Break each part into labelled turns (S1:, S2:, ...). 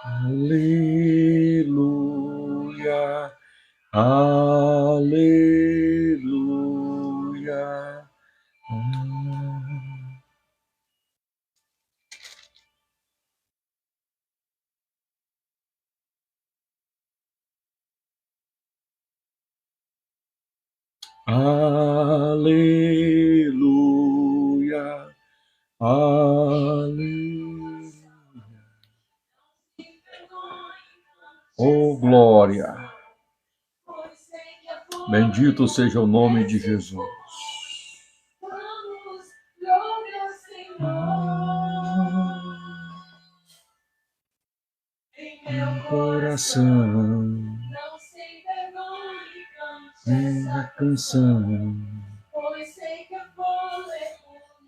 S1: Aleluia, aleluia. Aleluia, aleluia. Oh, glória. Bendito seja o nome de Jesus. Coração, minha canção. Pois sei que eu vou ler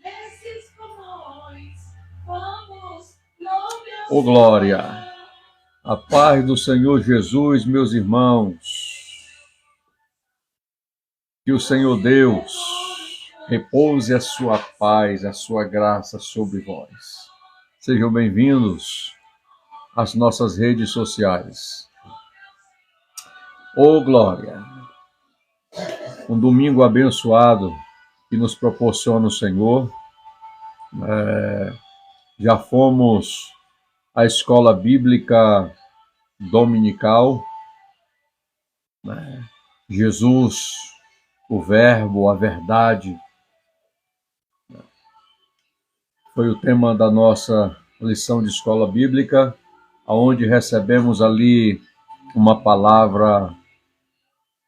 S1: nesses pulmões. Vamos, oh, glória. A paz do Senhor Jesus, meus irmãos. Que o Senhor Deus repouse a sua paz, a sua graça sobre vós. Sejam bem-vindos às nossas redes sociais. Oh, glória! Um domingo abençoado que nos proporciona o Senhor. Já fomos à escola bíblica dominical. Jesus, o Verbo, a verdade, foi o tema da nossa lição de escola bíblica, onde recebemos ali uma palavra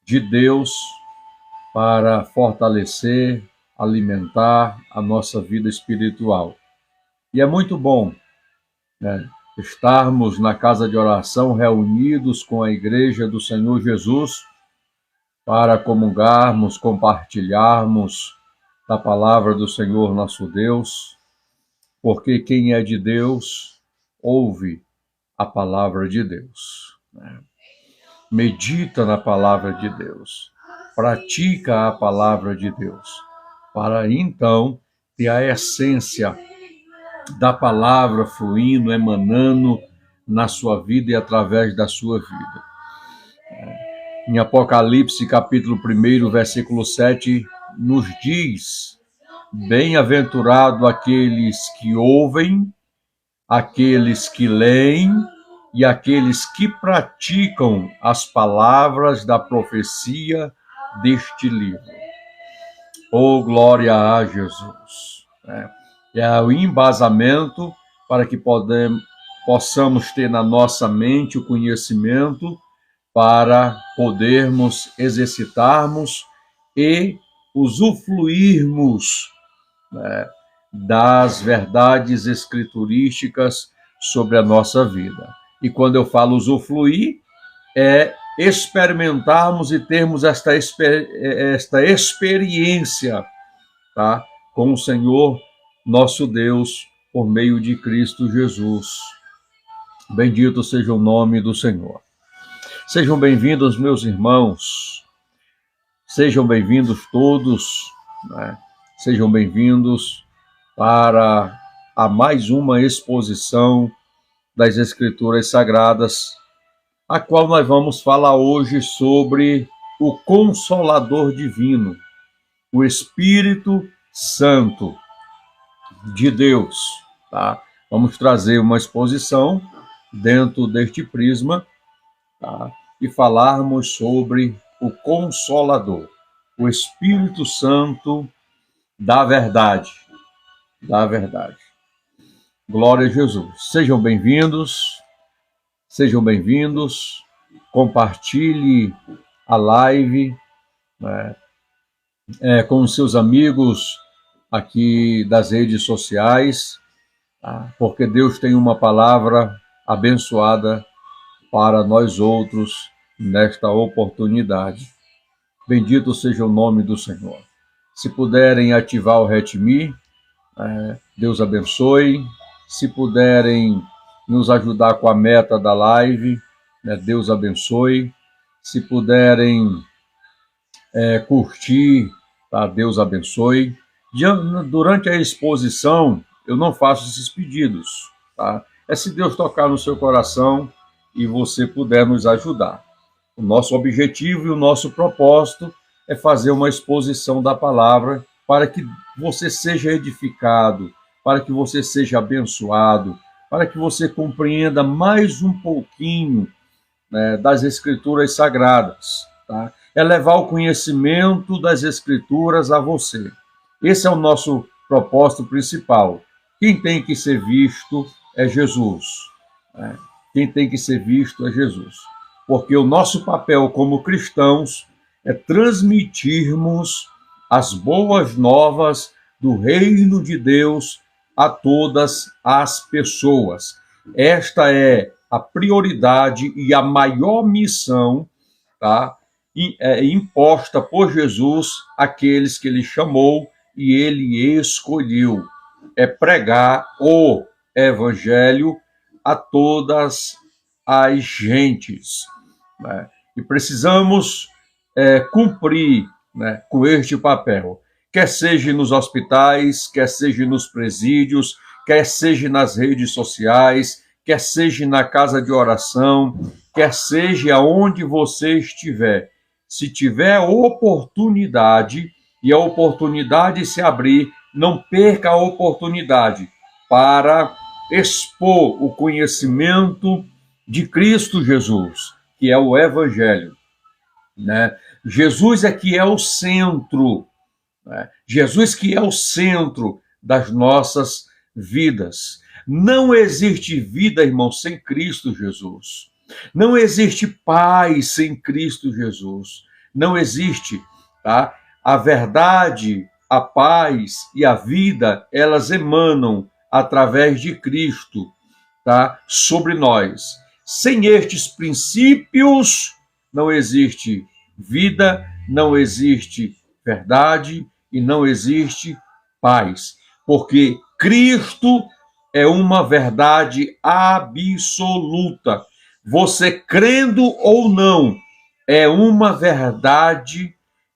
S1: de Deus para fortalecer, alimentar a nossa vida espiritual. E é muito bom, estarmos na casa de oração reunidos com a Igreja do Senhor Jesus para comungarmos, compartilharmos da palavra do Senhor nosso Deus, porque quem é de Deus ouve a palavra de Deus, medita na palavra de Deus, pratica a palavra de Deus, para então ter a essência da palavra fluindo, emanando na sua vida e através da sua vida. Em Apocalipse, capítulo 1, versículo 7, nos diz: bem-aventurado aqueles que ouvem, aqueles que leem e aqueles que praticam as palavras da profecia deste livro. Oh, glória a Jesus! É o embasamento para que possamos ter na nossa mente o conhecimento para podermos exercitarmos e usufruirmos das verdades escriturísticas sobre a nossa vida. E quando eu falo usufruir, é experimentarmos e termos esta experiência, tá, com o Senhor nosso Deus por meio de Cristo Jesus. Bendito seja o nome do Senhor. Sejam bem-vindos, meus irmãos. Sejam bem-vindos todos, Sejam bem-vindos para a mais uma exposição das Escrituras Sagradas, a qual nós vamos falar hoje sobre o Consolador Divino, o Espírito Santo de Deus. Tá? Vamos trazer uma exposição dentro deste prisma, tá? E falarmos sobre o Consolador, o Espírito Santo da verdade. Da verdade. Glória a Jesus. Sejam bem-vindos, compartilhe a live com os seus amigos aqui das redes sociais, tá? Porque Deus tem uma palavra abençoada para nós outros nesta oportunidade. Bendito seja o nome do Senhor. Se puderem ativar o Retmi, Deus abençoe. Se puderem nos ajudar com a meta da live, né? Deus abençoe. Se puderem curtir, tá? Deus abençoe. Durante a exposição, eu não faço esses pedidos, tá? É se Deus tocar no seu coração e você puder nos ajudar. O nosso objetivo e o nosso propósito é fazer uma exposição da palavra para que você seja edificado, para que você seja abençoado, para que você compreenda mais um pouquinho, né, das Escrituras Sagradas, tá? É levar o conhecimento das Escrituras a você. Esse é o nosso propósito principal. Quem tem que ser visto é Jesus, né? Quem tem que ser visto é Jesus. Porque o nosso papel como cristãos é transmitirmos as boas novas do reino de Deus a todas as pessoas. Esta é a prioridade e a maior missão, tá? Imposta por Jesus àqueles que ele chamou e ele escolheu. É pregar o evangelho a todas as gentes, né? E precisamos cumprir, né, com este papel, quer seja nos hospitais, quer seja nos presídios, quer seja nas redes sociais, quer seja na casa de oração, quer seja onde você estiver. Se tiver oportunidade e a oportunidade se abrir, não perca a oportunidade para expor o conhecimento de Cristo Jesus, que é o Evangelho, né? Jesus é que é o centro, né? Jesus que é o centro das nossas vidas. Não existe vida, irmão, sem Cristo Jesus. Não existe paz sem Cristo Jesus. Não existe, tá? A verdade, a paz e a vida, elas emanam através de Cristo, tá? Sobre nós. Sem estes princípios, não existe vida, não existe verdade e não existe paz. Porque Cristo é uma verdade absoluta. Você crendo ou não, é uma verdade,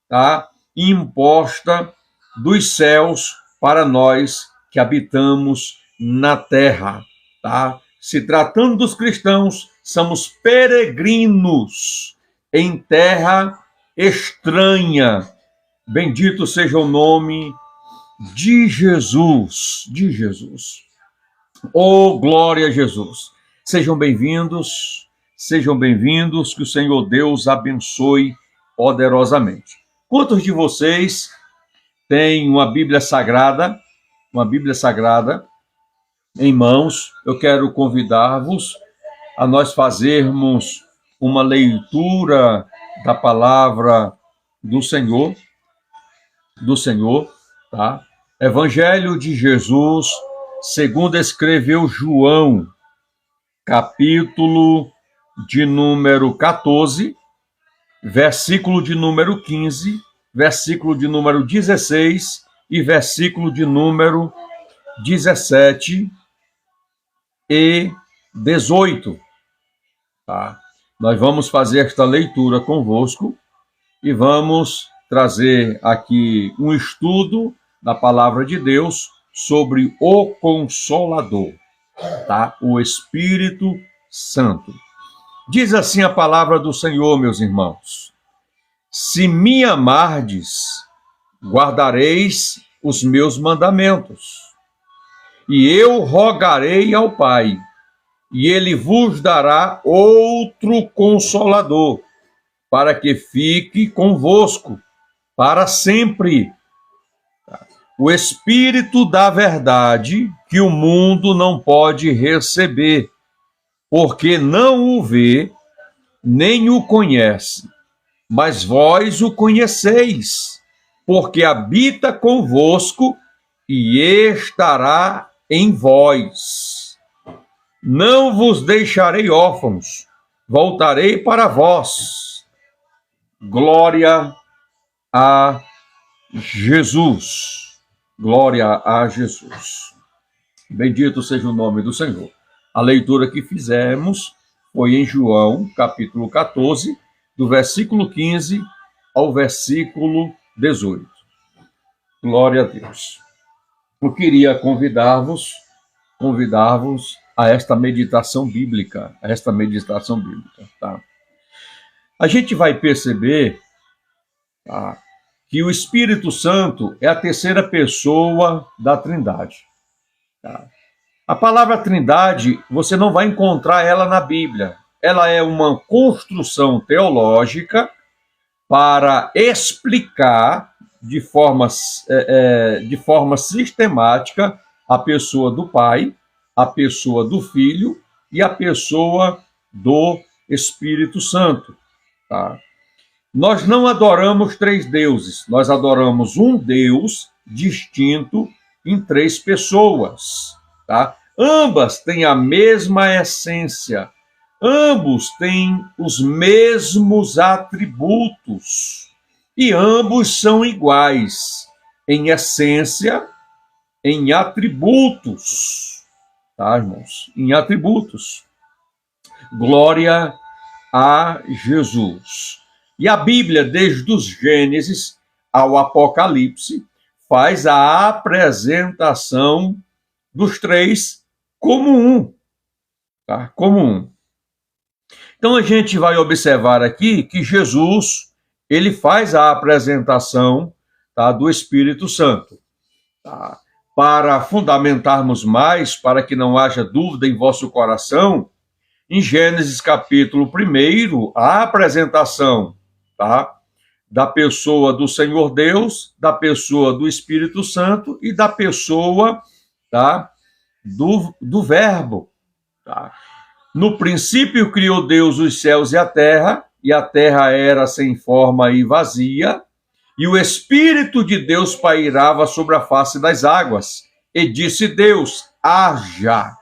S1: tá, imposta dos céus para nós que habitamos na terra, tá? Se tratando dos cristãos, somos peregrinos em terra estranha. Bendito seja o nome de Jesus, de Jesus. Oh, glória a Jesus. Sejam bem-vindos, que o Senhor Deus abençoe poderosamente. Quantos de vocês têm uma Bíblia Sagrada em mãos? Eu quero convidar-vos a nós fazermos uma leitura da palavra do Senhor, tá? Evangelho de Jesus, segundo escreveu João, capítulo de número 14, versículo de número 15, versículo de número 16 e versículo de número 17 e 18. Tá? Nós vamos fazer esta leitura convosco e vamos trazer aqui um estudo da palavra de Deus sobre o Consolador, tá? O Espírito Santo. Diz assim a palavra do Senhor, meus irmãos: se me amardes, guardareis os meus mandamentos, e eu rogarei ao Pai, e ele vos dará outro Consolador, para que fique convosco para sempre. O Espírito da verdade, que o mundo não pode receber, porque não o vê, nem o conhece. Mas vós o conheceis, porque habita convosco e estará em vós. Não vos deixarei órfãos, voltarei para vós. Glória a Jesus. Glória a Jesus. Bendito seja o nome do Senhor. A leitura que fizemos foi em João, capítulo 14, do versículo 15 ao versículo 18. Glória a Deus. Eu queria convidar-vos a esta meditação bíblica, tá? A gente vai perceber, tá, que o Espírito Santo é a terceira pessoa da Trindade. Tá? A palavra Trindade, você não vai encontrar ela na Bíblia. Ela é uma construção teológica para explicar de forma sistemática a pessoa do Pai, a pessoa do Filho e a pessoa do Espírito Santo. Tá? Nós não adoramos três deuses, nós adoramos um Deus distinto em três pessoas. Tá? Ambas têm a mesma essência, ambos têm os mesmos atributos e ambos são iguais em essência, em atributos. Tá, irmãos? Em atributos. Glória a Jesus. E a Bíblia, desde os Gênesis ao Apocalipse, faz a apresentação dos três como um. Tá? Como um. Então a gente vai observar aqui que Jesus, ele faz a apresentação, tá, do Espírito Santo. Tá? Para fundamentarmos mais, para que não haja dúvida em vosso coração, em Gênesis capítulo 1, a apresentação, tá, da pessoa do Senhor Deus, da pessoa do Espírito Santo e da pessoa, tá, do Verbo. Tá? No princípio criou Deus os céus e a terra era sem forma e vazia, e o Espírito de Deus pairava sobre a face das águas. E disse Deus, haja.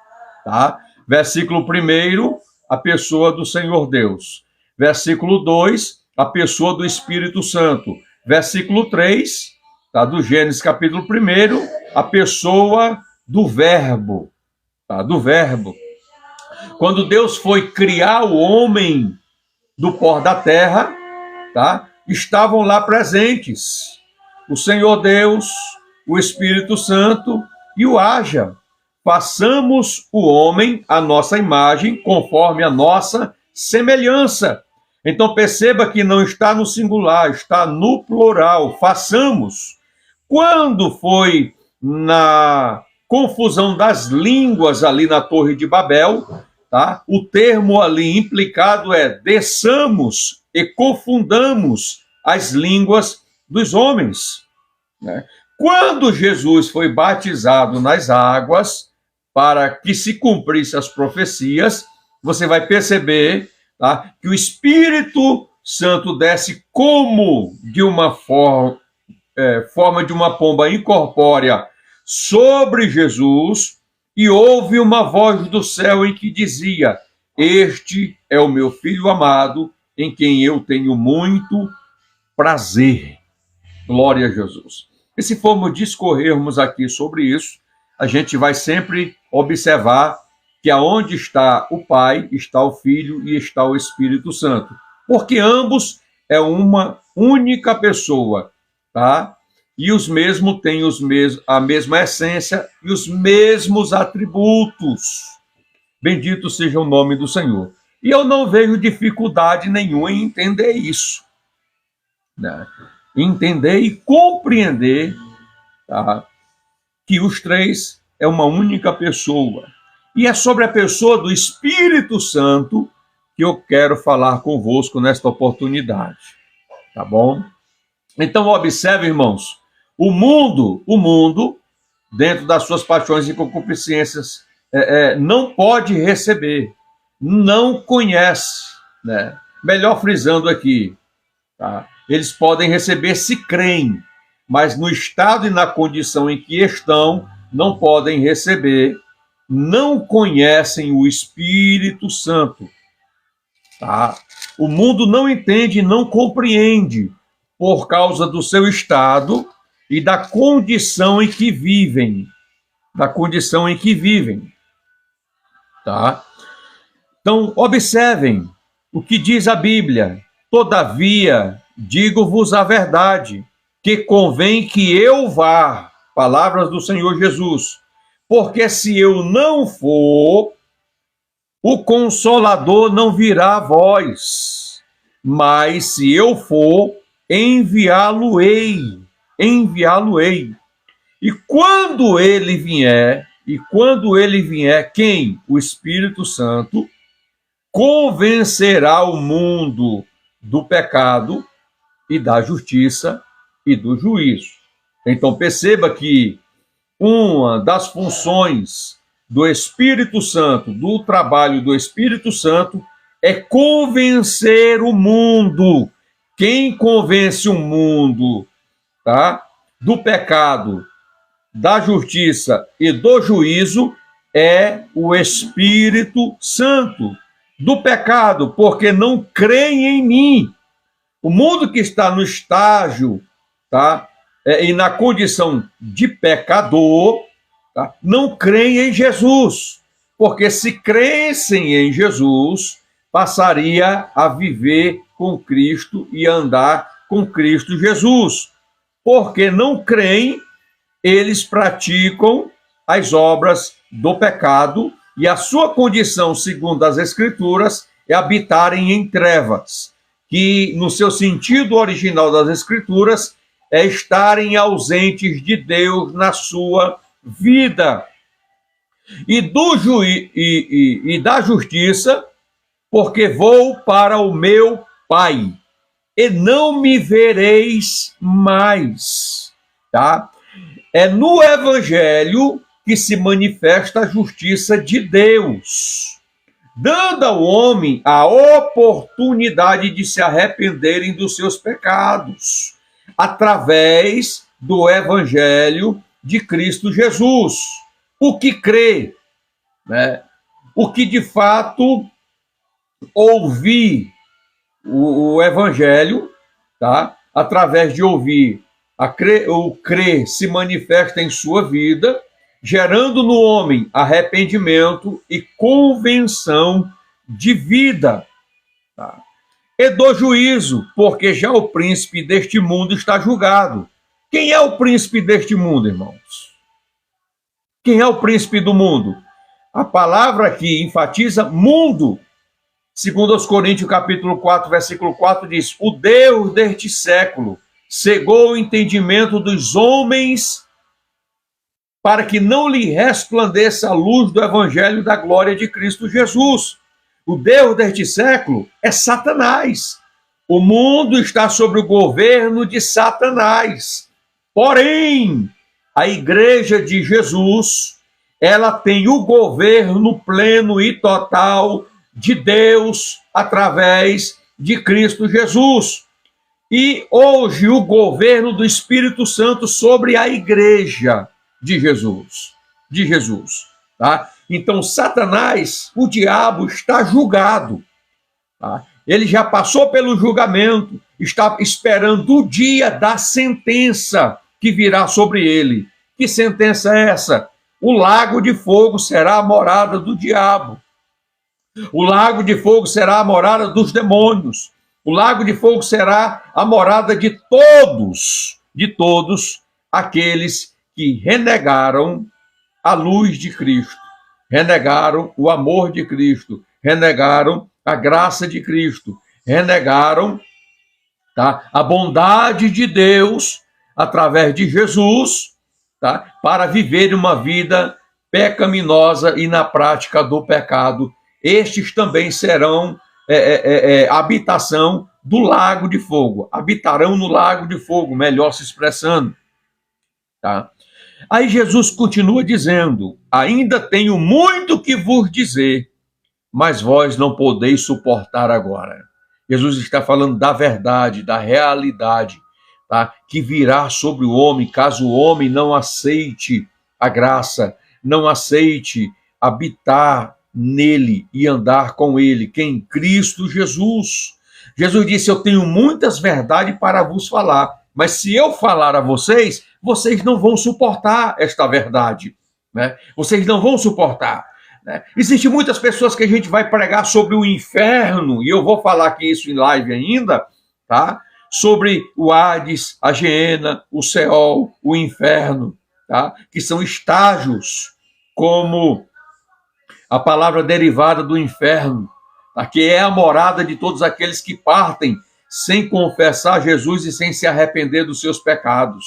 S1: Tá? Versículo 1, a pessoa do Senhor Deus. Versículo 2, a pessoa do Espírito Santo. Versículo 3, tá? Do Gênesis capítulo 1, a pessoa do Verbo. Tá? Do Verbo. Quando Deus foi criar o homem do pó da terra, tá? Estavam lá presentes o Senhor Deus, o Espírito Santo e o haja. Façamos o homem à nossa imagem, conforme a nossa semelhança. Então perceba que não está no singular, está no plural. Façamos. Quando foi na confusão das línguas ali na Torre de Babel, tá? O termo ali implicado é desçamos e confundamos as línguas dos homens. Né? Quando Jesus foi batizado nas águas, para que se cumprisse as profecias, você vai perceber, tá, que o Espírito Santo desce como de uma forma de uma pomba incorpórea sobre Jesus, e houve uma voz do céu em que dizia, este é o meu filho amado, em quem eu tenho muito prazer. Glória a Jesus. E se formos discorrermos aqui sobre isso, a gente vai sempre observar que aonde está o Pai, está o Filho e está o Espírito Santo. Porque ambos é uma única pessoa, tá? E os mesmos têm a mesma essência e os mesmos atributos. Bendito seja o nome do Senhor. E eu não vejo dificuldade nenhuma em entender isso. Né? Entender e compreender, tá, que os três é uma única pessoa. E é sobre a pessoa do Espírito Santo que eu quero falar convosco nesta oportunidade. Tá bom? Então observe, irmãos, o mundo, dentro das suas paixões e concupiscências, não pode receber, não conhece, né? Melhor frisando aqui, tá? Eles podem receber se creem, mas no estado e na condição em que estão, não podem receber, não conhecem o Espírito Santo. Tá? O mundo não entende, não compreende, por causa do seu estado e da condição em que vivem. tá? Então, observem o que diz a Bíblia. Todavia, digo-vos a verdade, que convém que eu vá, palavras do Senhor Jesus, porque se eu não for, o Consolador não virá a vós, mas se eu for, enviá-lo-ei. E quando ele vier, quem? O Espírito Santo, convencerá o mundo do pecado e da justiça e do juízo. Então perceba que uma das funções do Espírito Santo, do trabalho do Espírito Santo, é convencer o mundo. Quem convence o mundo, tá, do pecado, da justiça e do juízo é o Espírito Santo. Do pecado, porque não creem em mim. O mundo que está no estágio, tá, e na condição de pecador, tá, não creem em Jesus. Porque se crescem em Jesus, passaria a viver com Cristo e andar com Cristo Jesus. Porque não creem, eles praticam as obras do pecado e a sua condição, segundo as Escrituras, é habitarem em trevas, que no seu sentido original das Escrituras é estarem ausentes de Deus na sua vida. E da justiça, porque vou para o meu Pai, e não me vereis mais. Tá? É no Evangelho que se manifesta a justiça de Deus, dando ao homem a oportunidade de se arrependerem dos seus pecados, através do Evangelho de Cristo Jesus. O que crê, né? O que de fato ouvir o Evangelho, tá? Através de ouvir, o crer se manifesta em sua vida, gerando no homem arrependimento e convenção de vida. Tá? E do juízo, porque já o príncipe deste mundo está julgado. Quem é o príncipe deste mundo, irmãos? Quem é o príncipe do mundo? A palavra aqui enfatiza mundo. Segundo aos Coríntios, capítulo 4, versículo 4, diz: o Deus deste século cegou o entendimento dos homens para que não lhe resplandeça a luz do evangelho da glória de Cristo Jesus. O Deus deste século é Satanás. O mundo está sob o governo de Satanás. Porém, a igreja de Jesus, ela tem o governo pleno e total de Deus através de Cristo Jesus. E hoje o governo do Espírito Santo sobre a igreja de Jesus, tá? Então Satanás, o diabo, está julgado, tá? Ele já passou pelo julgamento, está esperando o dia da sentença que virá sobre ele. Que sentença é essa? O lago de fogo será a morada do diabo. O lago de fogo será a morada dos demônios. O lago de fogo será a morada de todos aqueles que renegaram a luz de Cristo, renegaram o amor de Cristo, renegaram a graça de Cristo, renegaram, tá, a bondade de Deus através de Jesus, tá, para viver uma vida pecaminosa e na prática do pecado. Estes também serão habitação do lago de fogo, habitarão no lago de fogo, melhor se expressando. Tá? Aí Jesus continua dizendo: ainda tenho muito que vos dizer, mas vós não podeis suportar agora. Jesus está falando da verdade, da realidade, tá? Que virá sobre o homem, caso o homem não aceite a graça, não aceite habitar nele e andar com ele, que em Cristo Jesus. Jesus disse: eu tenho muitas verdades para vos falar, mas se eu falar a vocês, vocês não vão suportar esta verdade, né? Vocês não vão suportar. né? Existem muitas pessoas que a gente vai pregar sobre o inferno, e eu vou falar aqui isso em live ainda, tá? Sobre o Hades, a Geena, o Seol, o inferno, tá? Que são estágios, como a palavra derivada do inferno, tá? Que é a morada de todos aqueles que partem sem confessar Jesus e sem se arrepender dos seus pecados.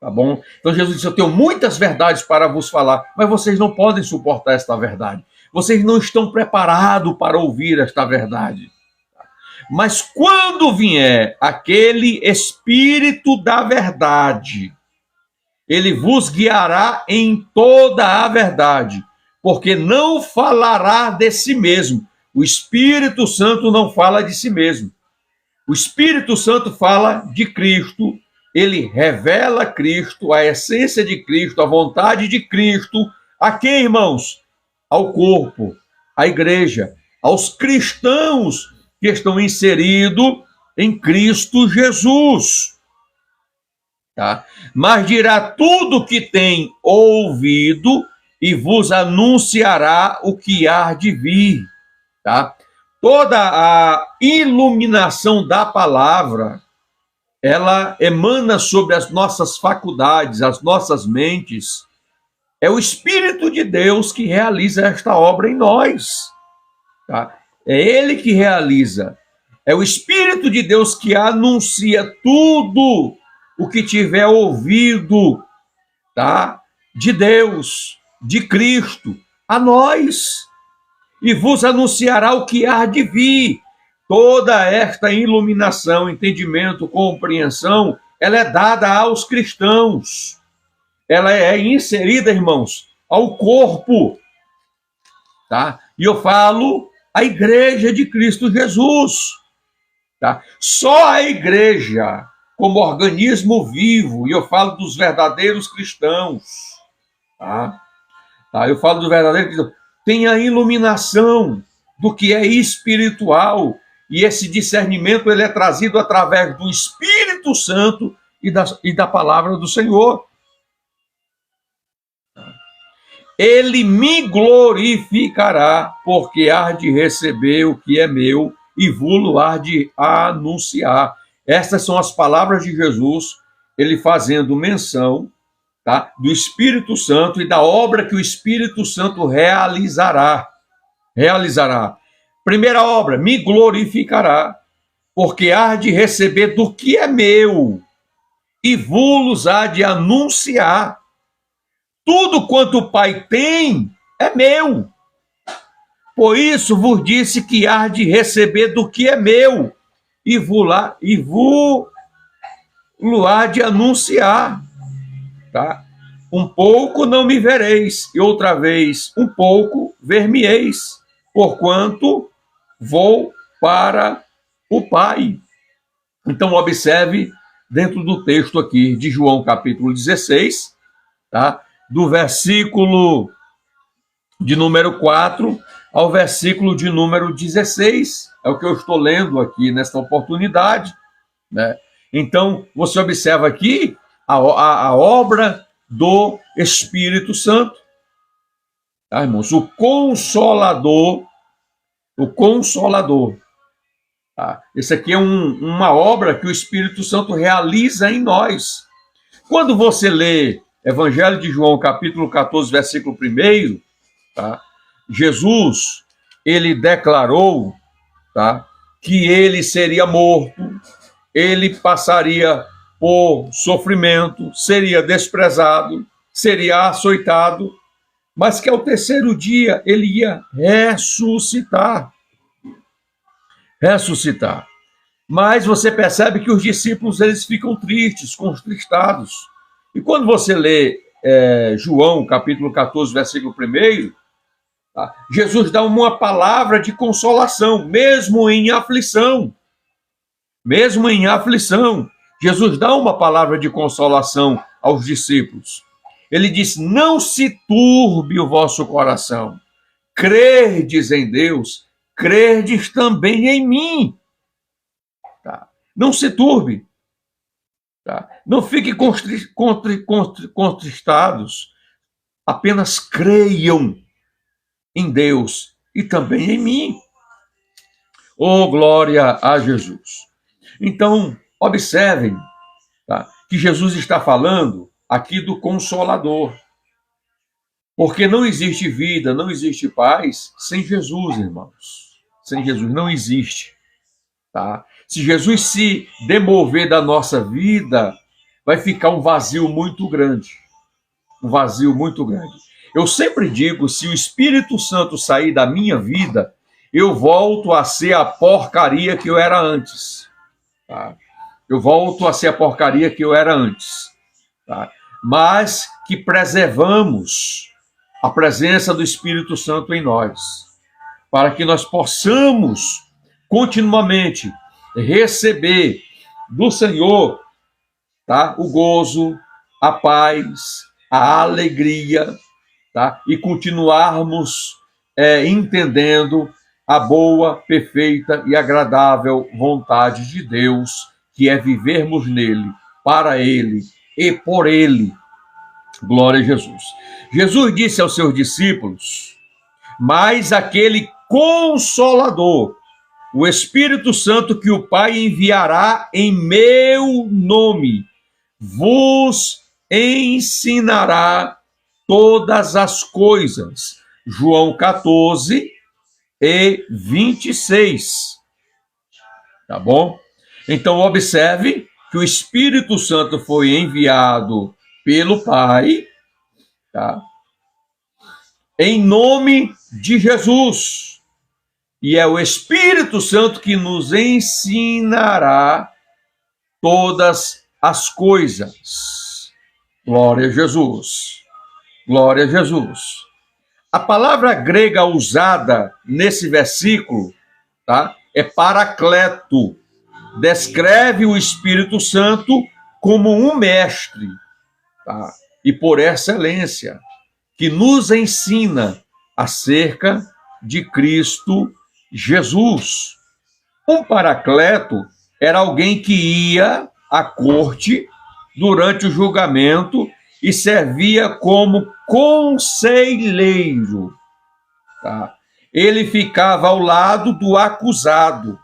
S1: Tá bom? Então Jesus disse, eu tenho muitas verdades para vos falar, mas vocês não podem suportar esta verdade. Vocês não estão preparados para ouvir esta verdade. Mas quando vier aquele Espírito da verdade, ele vos guiará em toda a verdade, porque não falará de si mesmo. O Espírito Santo não fala de si mesmo. O Espírito Santo fala de Cristo. Ele revela Cristo, a essência de Cristo, a vontade de Cristo. A quem, irmãos? Ao corpo, à igreja, aos cristãos que estão inseridos em Cristo Jesus. Tá? Mas dirá tudo o que tem ouvido e vos anunciará o que há de vir. Tá? Toda a iluminação da palavra, ela emana sobre as nossas faculdades, as nossas mentes. É o Espírito de Deus que realiza esta obra em nós. Tá? É Ele que realiza. É o Espírito de Deus que anuncia tudo o que tiver ouvido, tá? De Deus, de Cristo, a nós. E vos anunciará o que há de vir. Toda esta iluminação, entendimento, compreensão, ela é dada aos cristãos. Ela é inserida, irmãos, ao corpo. Tá? E eu falo a igreja de Cristo Jesus. Tá? Só a igreja, como organismo vivo, e eu falo dos verdadeiros cristãos. Tá? Eu falo dos verdadeiros cristãos. Tem a iluminação do que é espiritual. E esse discernimento ele é trazido através do Espírito Santo e da palavra do Senhor. Ele me glorificará, porque há de receber o que é meu e vou-lo há de anunciar. Estas são as palavras de Jesus, ele fazendo menção, tá, do Espírito Santo e da obra que o Espírito Santo realizará. Primeira obra, me glorificará, porque há de receber do que é meu e vos há de anunciar. Tudo quanto o Pai tem é meu. Por isso vos disse que há de receber do que é meu e vos há de anunciar. Tá? Um pouco não me vereis, e outra vez um pouco ver-me-eis, porquanto vou para o Pai. Então, observe dentro do texto aqui de João, capítulo 16, tá? Do versículo de número 4 ao versículo de número 16. É o que eu estou lendo aqui nesta oportunidade, né? Então, você observa aqui a obra do Espírito Santo. Tá, irmãos? O Consolador. Tá? Esse aqui é uma obra que o Espírito Santo realiza em nós. Quando você lê Evangelho de João, capítulo 14, versículo 1, tá? Jesus, ele declarou, tá, que ele seria morto, ele passaria por sofrimento, seria desprezado, seria açoitado, mas que ao terceiro dia ele ia ressuscitar. Mas você percebe que os discípulos eles ficam tristes, contristados. E quando você lê João, capítulo 14, versículo 1, tá? Jesus dá uma palavra de consolação, mesmo em aflição. Jesus dá uma palavra de consolação aos discípulos. Ele diz, não se turbe o vosso coração. Crerdes em Deus, crerdes também em mim. Tá? Não se turbe. Tá? Não fiquem contristados. Apenas creiam em Deus e também em mim. Oh, glória a Jesus. Então, observem, tá, que Jesus está falando aqui do Consolador. Porque não existe vida, não existe paz sem Jesus, irmãos. Sem Jesus não existe. Tá? Se Jesus se demover da nossa vida, vai ficar um vazio muito grande. Um vazio muito grande. Eu sempre digo, se o Espírito Santo sair da minha vida, eu volto a ser a porcaria que eu era antes. Tá? Eu volto a ser a porcaria que eu era antes. Tá? Mas que preservamos a presença do Espírito Santo em nós, para que nós possamos continuamente receber do Senhor, tá, o gozo, a paz, a alegria, tá, e continuarmos entendendo a boa, perfeita e agradável vontade de Deus, que é vivermos nele, para ele e por ele. Glória a Jesus. Jesus disse aos seus discípulos: mas aquele Consolador, o Espírito Santo que o Pai enviará em meu nome, vos ensinará todas as coisas. João 14 e 26. Tá bom? Então, observe que o Espírito Santo foi enviado pelo Pai, tá? Em nome de Jesus. E é o Espírito Santo que nos ensinará todas as coisas. Glória a Jesus. Glória a Jesus. A palavra grega usada nesse versículo, tá, é paracleto. Descreve o Espírito Santo como um mestre, tá, e por excelência, que nos ensina acerca de Cristo Jesus. Um paracleto era alguém que ia à corte durante o julgamento e servia como conselheiro. Tá? Ele ficava ao lado do acusado,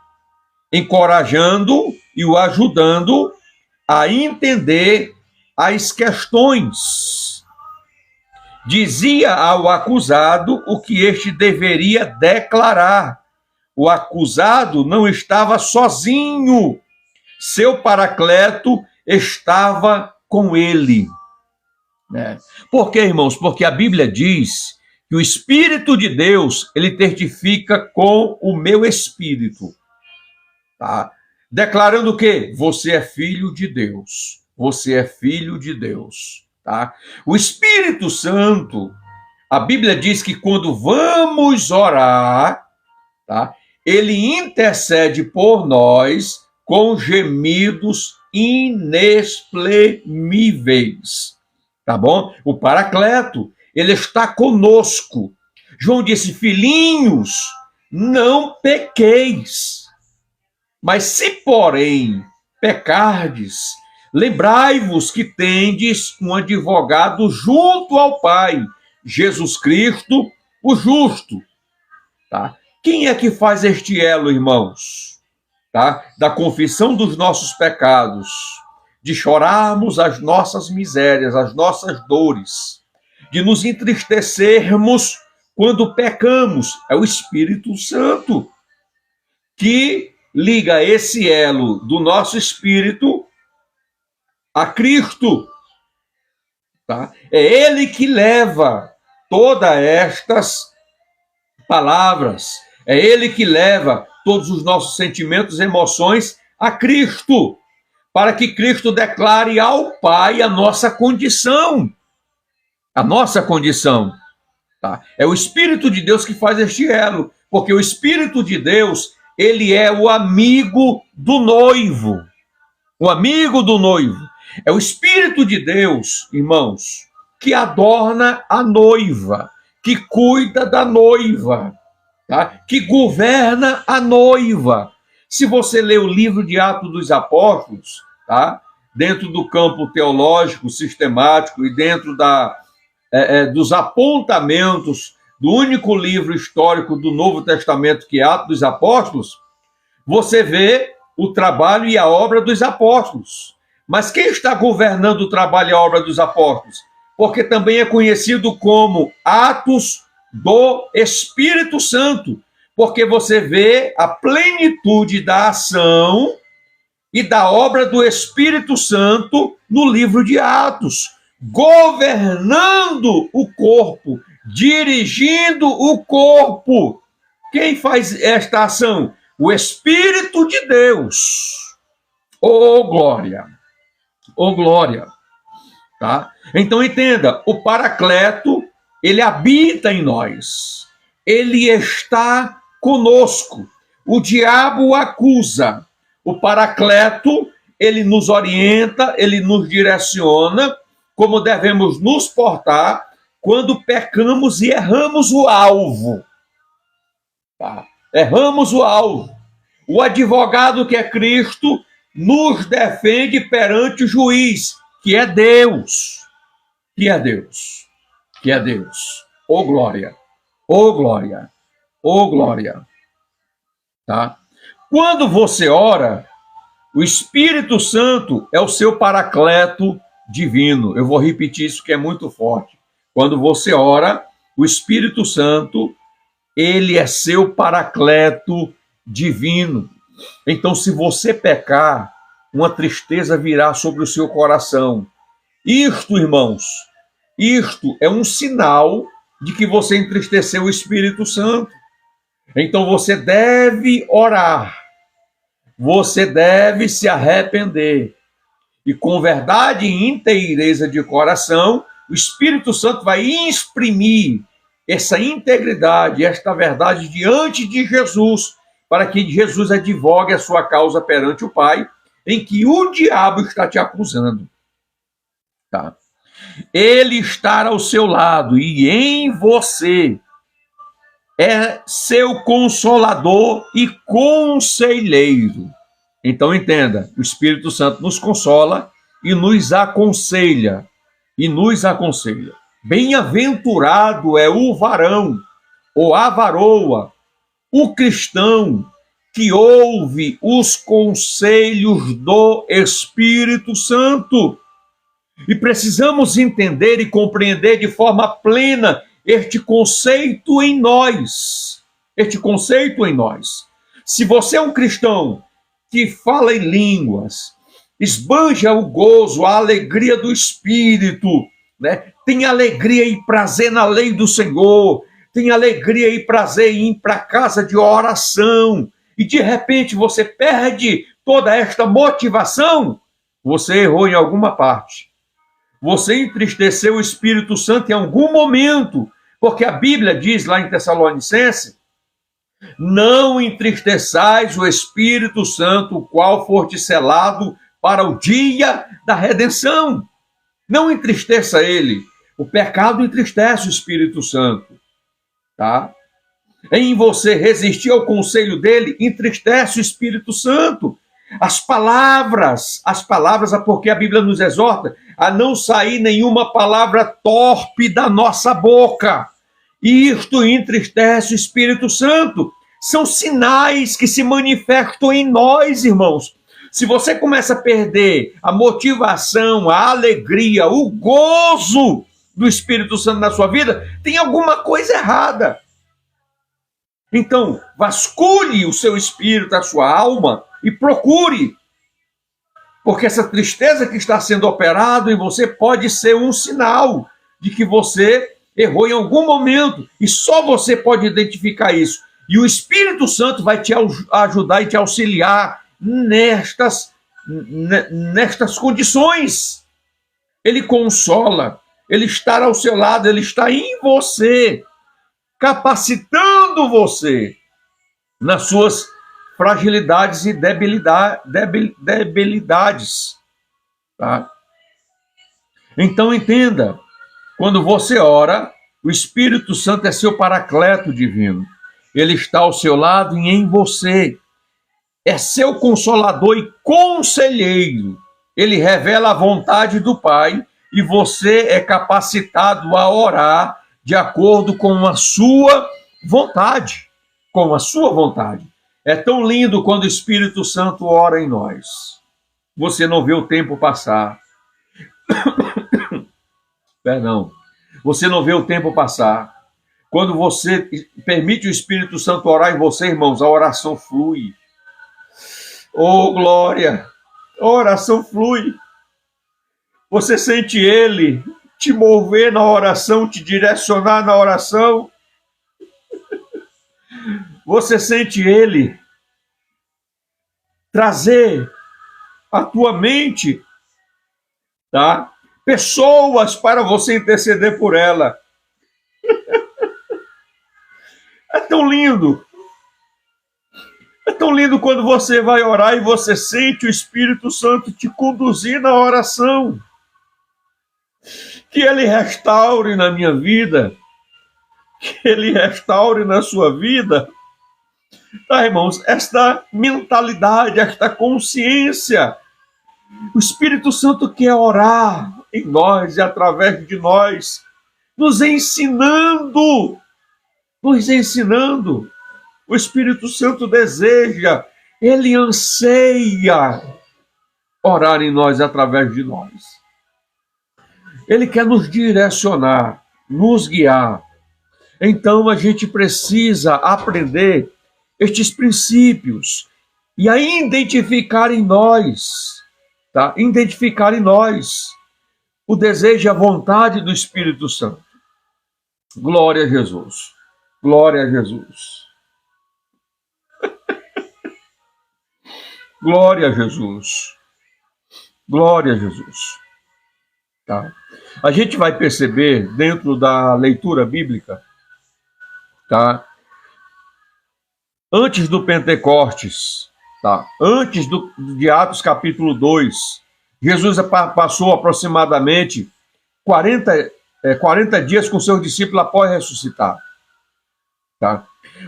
S1: encorajando e o ajudando a entender as questões. Dizia ao acusado o que este deveria declarar. O acusado não estava sozinho. Seu paracleto estava com ele. Por quê, irmãos? Porque a Bíblia diz que o Espírito de Deus, ele testifica com o meu espírito. Tá? Declarando o quê? Você é filho de Deus. Você é filho de Deus. Tá? O Espírito Santo, a Bíblia diz que quando vamos orar, tá, ele intercede por nós com gemidos inexprimíveis. Tá bom? O Paracleto, ele está conosco. João disse: filhinhos, não pequeis. Mas se, porém, pecardes, lembrai-vos que tendes um advogado junto ao Pai, Jesus Cristo, o justo. Tá? Quem é que faz este elo, irmãos? Tá? Da confissão dos nossos pecados, de chorarmos as nossas misérias, as nossas dores, de nos entristecermos quando pecamos. É o Espírito Santo que liga esse elo do nosso espírito a Cristo. Tá? É ele que leva todas estas palavras, é ele que leva todos os nossos sentimentos e emoções a Cristo, para que Cristo declare ao Pai a nossa condição. A nossa condição. Tá? É o Espírito de Deus que faz este elo, porque o Espírito de Deus, ele é o amigo do noivo. O amigo do noivo. É o Espírito de Deus, irmãos, que adorna a noiva, que cuida da noiva, tá? Que governa a noiva. Se você ler o livro de Atos dos Apóstolos, tá? Dentro do campo teológico, sistemático e dentro dos apontamentos do único livro histórico do Novo Testamento, que é Atos dos Apóstolos, você vê o trabalho e a obra dos apóstolos. Mas quem está governando o trabalho e a obra dos apóstolos? Porque também é conhecido como Atos do Espírito Santo, porque você vê a plenitude da ação e da obra do Espírito Santo no livro de Atos, governando o corpo, dirigindo o corpo. Quem faz esta ação? O Espírito de Deus. Oh, glória! Oh, glória! Tá? Então entenda, o Paracleto, ele habita em nós. Ele está conosco. O diabo o acusa. O Paracleto, ele nos orienta, ele nos direciona como devemos nos portar quando pecamos e erramos o alvo. Tá? Erramos o alvo. O advogado, que é Cristo, nos defende perante o juiz, que é Deus. Que é Deus. Que é Deus. Ô glória. Ô glória. Ô glória. Tá? Quando você ora, o Espírito Santo é o seu paracleto divino. Eu vou repetir isso que é muito forte. Quando você ora, o Espírito Santo, ele é seu paracleto divino. Então, se você pecar, uma tristeza virá sobre o seu coração. Isto, irmãos, isto é um sinal de que você entristeceu o Espírito Santo. Então, você deve orar. Você deve se arrepender. E com verdade e inteireza de coração, o Espírito Santo vai exprimir essa integridade, esta verdade diante de Jesus, para que Jesus advogue a sua causa perante o Pai, em que o diabo está te acusando. Tá? Ele estar ao seu lado e em você é seu consolador e conselheiro. Então entenda, o Espírito Santo nos consola e nos aconselha. E nos aconselha. Bem-aventurado é o varão, ou a varoa, o cristão que ouve os conselhos do Espírito Santo. E precisamos entender e compreender de forma plena este conceito em nós. Este conceito em nós. Se você é um cristão que fala em línguas, esbanja o gozo, a alegria do Espírito, né? Tem alegria e prazer na lei do Senhor, tem alegria e prazer em ir para a casa de oração, e de repente você perde toda esta motivação, você errou em alguma parte. Você entristeceu o Espírito Santo em algum momento, porque a Bíblia diz lá em Tessalonicenses: não entristeçais o Espírito Santo, o qual for te selado para o dia da redenção. Não entristeça ele. O pecado entristece o Espírito Santo. Tá? Em você resistir ao conselho dele, entristece o Espírito Santo. As palavras, porque a Bíblia nos exorta a não sair nenhuma palavra torpe da nossa boca. E isto entristece o Espírito Santo. São sinais que se manifestam em nós, irmãos. Se você começa a perder a motivação, a alegria, o gozo do Espírito Santo na sua vida, tem alguma coisa errada. Então, vasculhe o seu espírito, a sua alma, e procure. Porque essa tristeza que está sendo operada em você pode ser um sinal de que você errou em algum momento. E só você pode identificar isso. E o Espírito Santo vai te ajudar e te auxiliar nestas condições. Ele consola, ele está ao seu lado, ele está em você, capacitando você nas suas fragilidades e debilidades. Tá? Então entenda, quando você ora, o Espírito Santo é seu paracleto divino. Ele está ao seu lado e em você. É seu consolador e conselheiro. Ele revela a vontade do Pai e você é capacitado a orar de acordo com a sua vontade. Com a sua vontade. É tão lindo quando o Espírito Santo ora em nós. Você não vê o tempo passar. Perdão. Você não vê o tempo passar. Quando você permite o Espírito Santo orar em você, irmãos, a oração flui. Oh, glória! A oração flui. Você sente Ele te mover na oração, te direcionar na oração. Você sente Ele trazer à tua mente, tá? Pessoas para você interceder por ela. É tão lindo. É tão lindo quando você vai orar e você sente o Espírito Santo te conduzir na oração. Que Ele restaure na minha vida. Que Ele restaure na sua vida. Tá, irmãos? Esta mentalidade, esta consciência. O Espírito Santo quer orar em nós e através de nós, nos ensinando. Nos ensinando. O Espírito Santo deseja, ele anseia orar em nós através de nós. Ele quer nos direcionar, nos guiar. Então a gente precisa aprender estes princípios e aí identificar em nós, tá? Identificar em nós o desejo e a vontade do Espírito Santo. Glória a Jesus. Glória a Jesus. Glória a Jesus. Glória a Jesus. Tá? A gente vai perceber dentro da leitura bíblica, tá? Antes do Pentecostes, tá? Antes de Atos capítulo 2, Jesus passou aproximadamente 40 dias com seus discípulos após ressuscitar. Tá?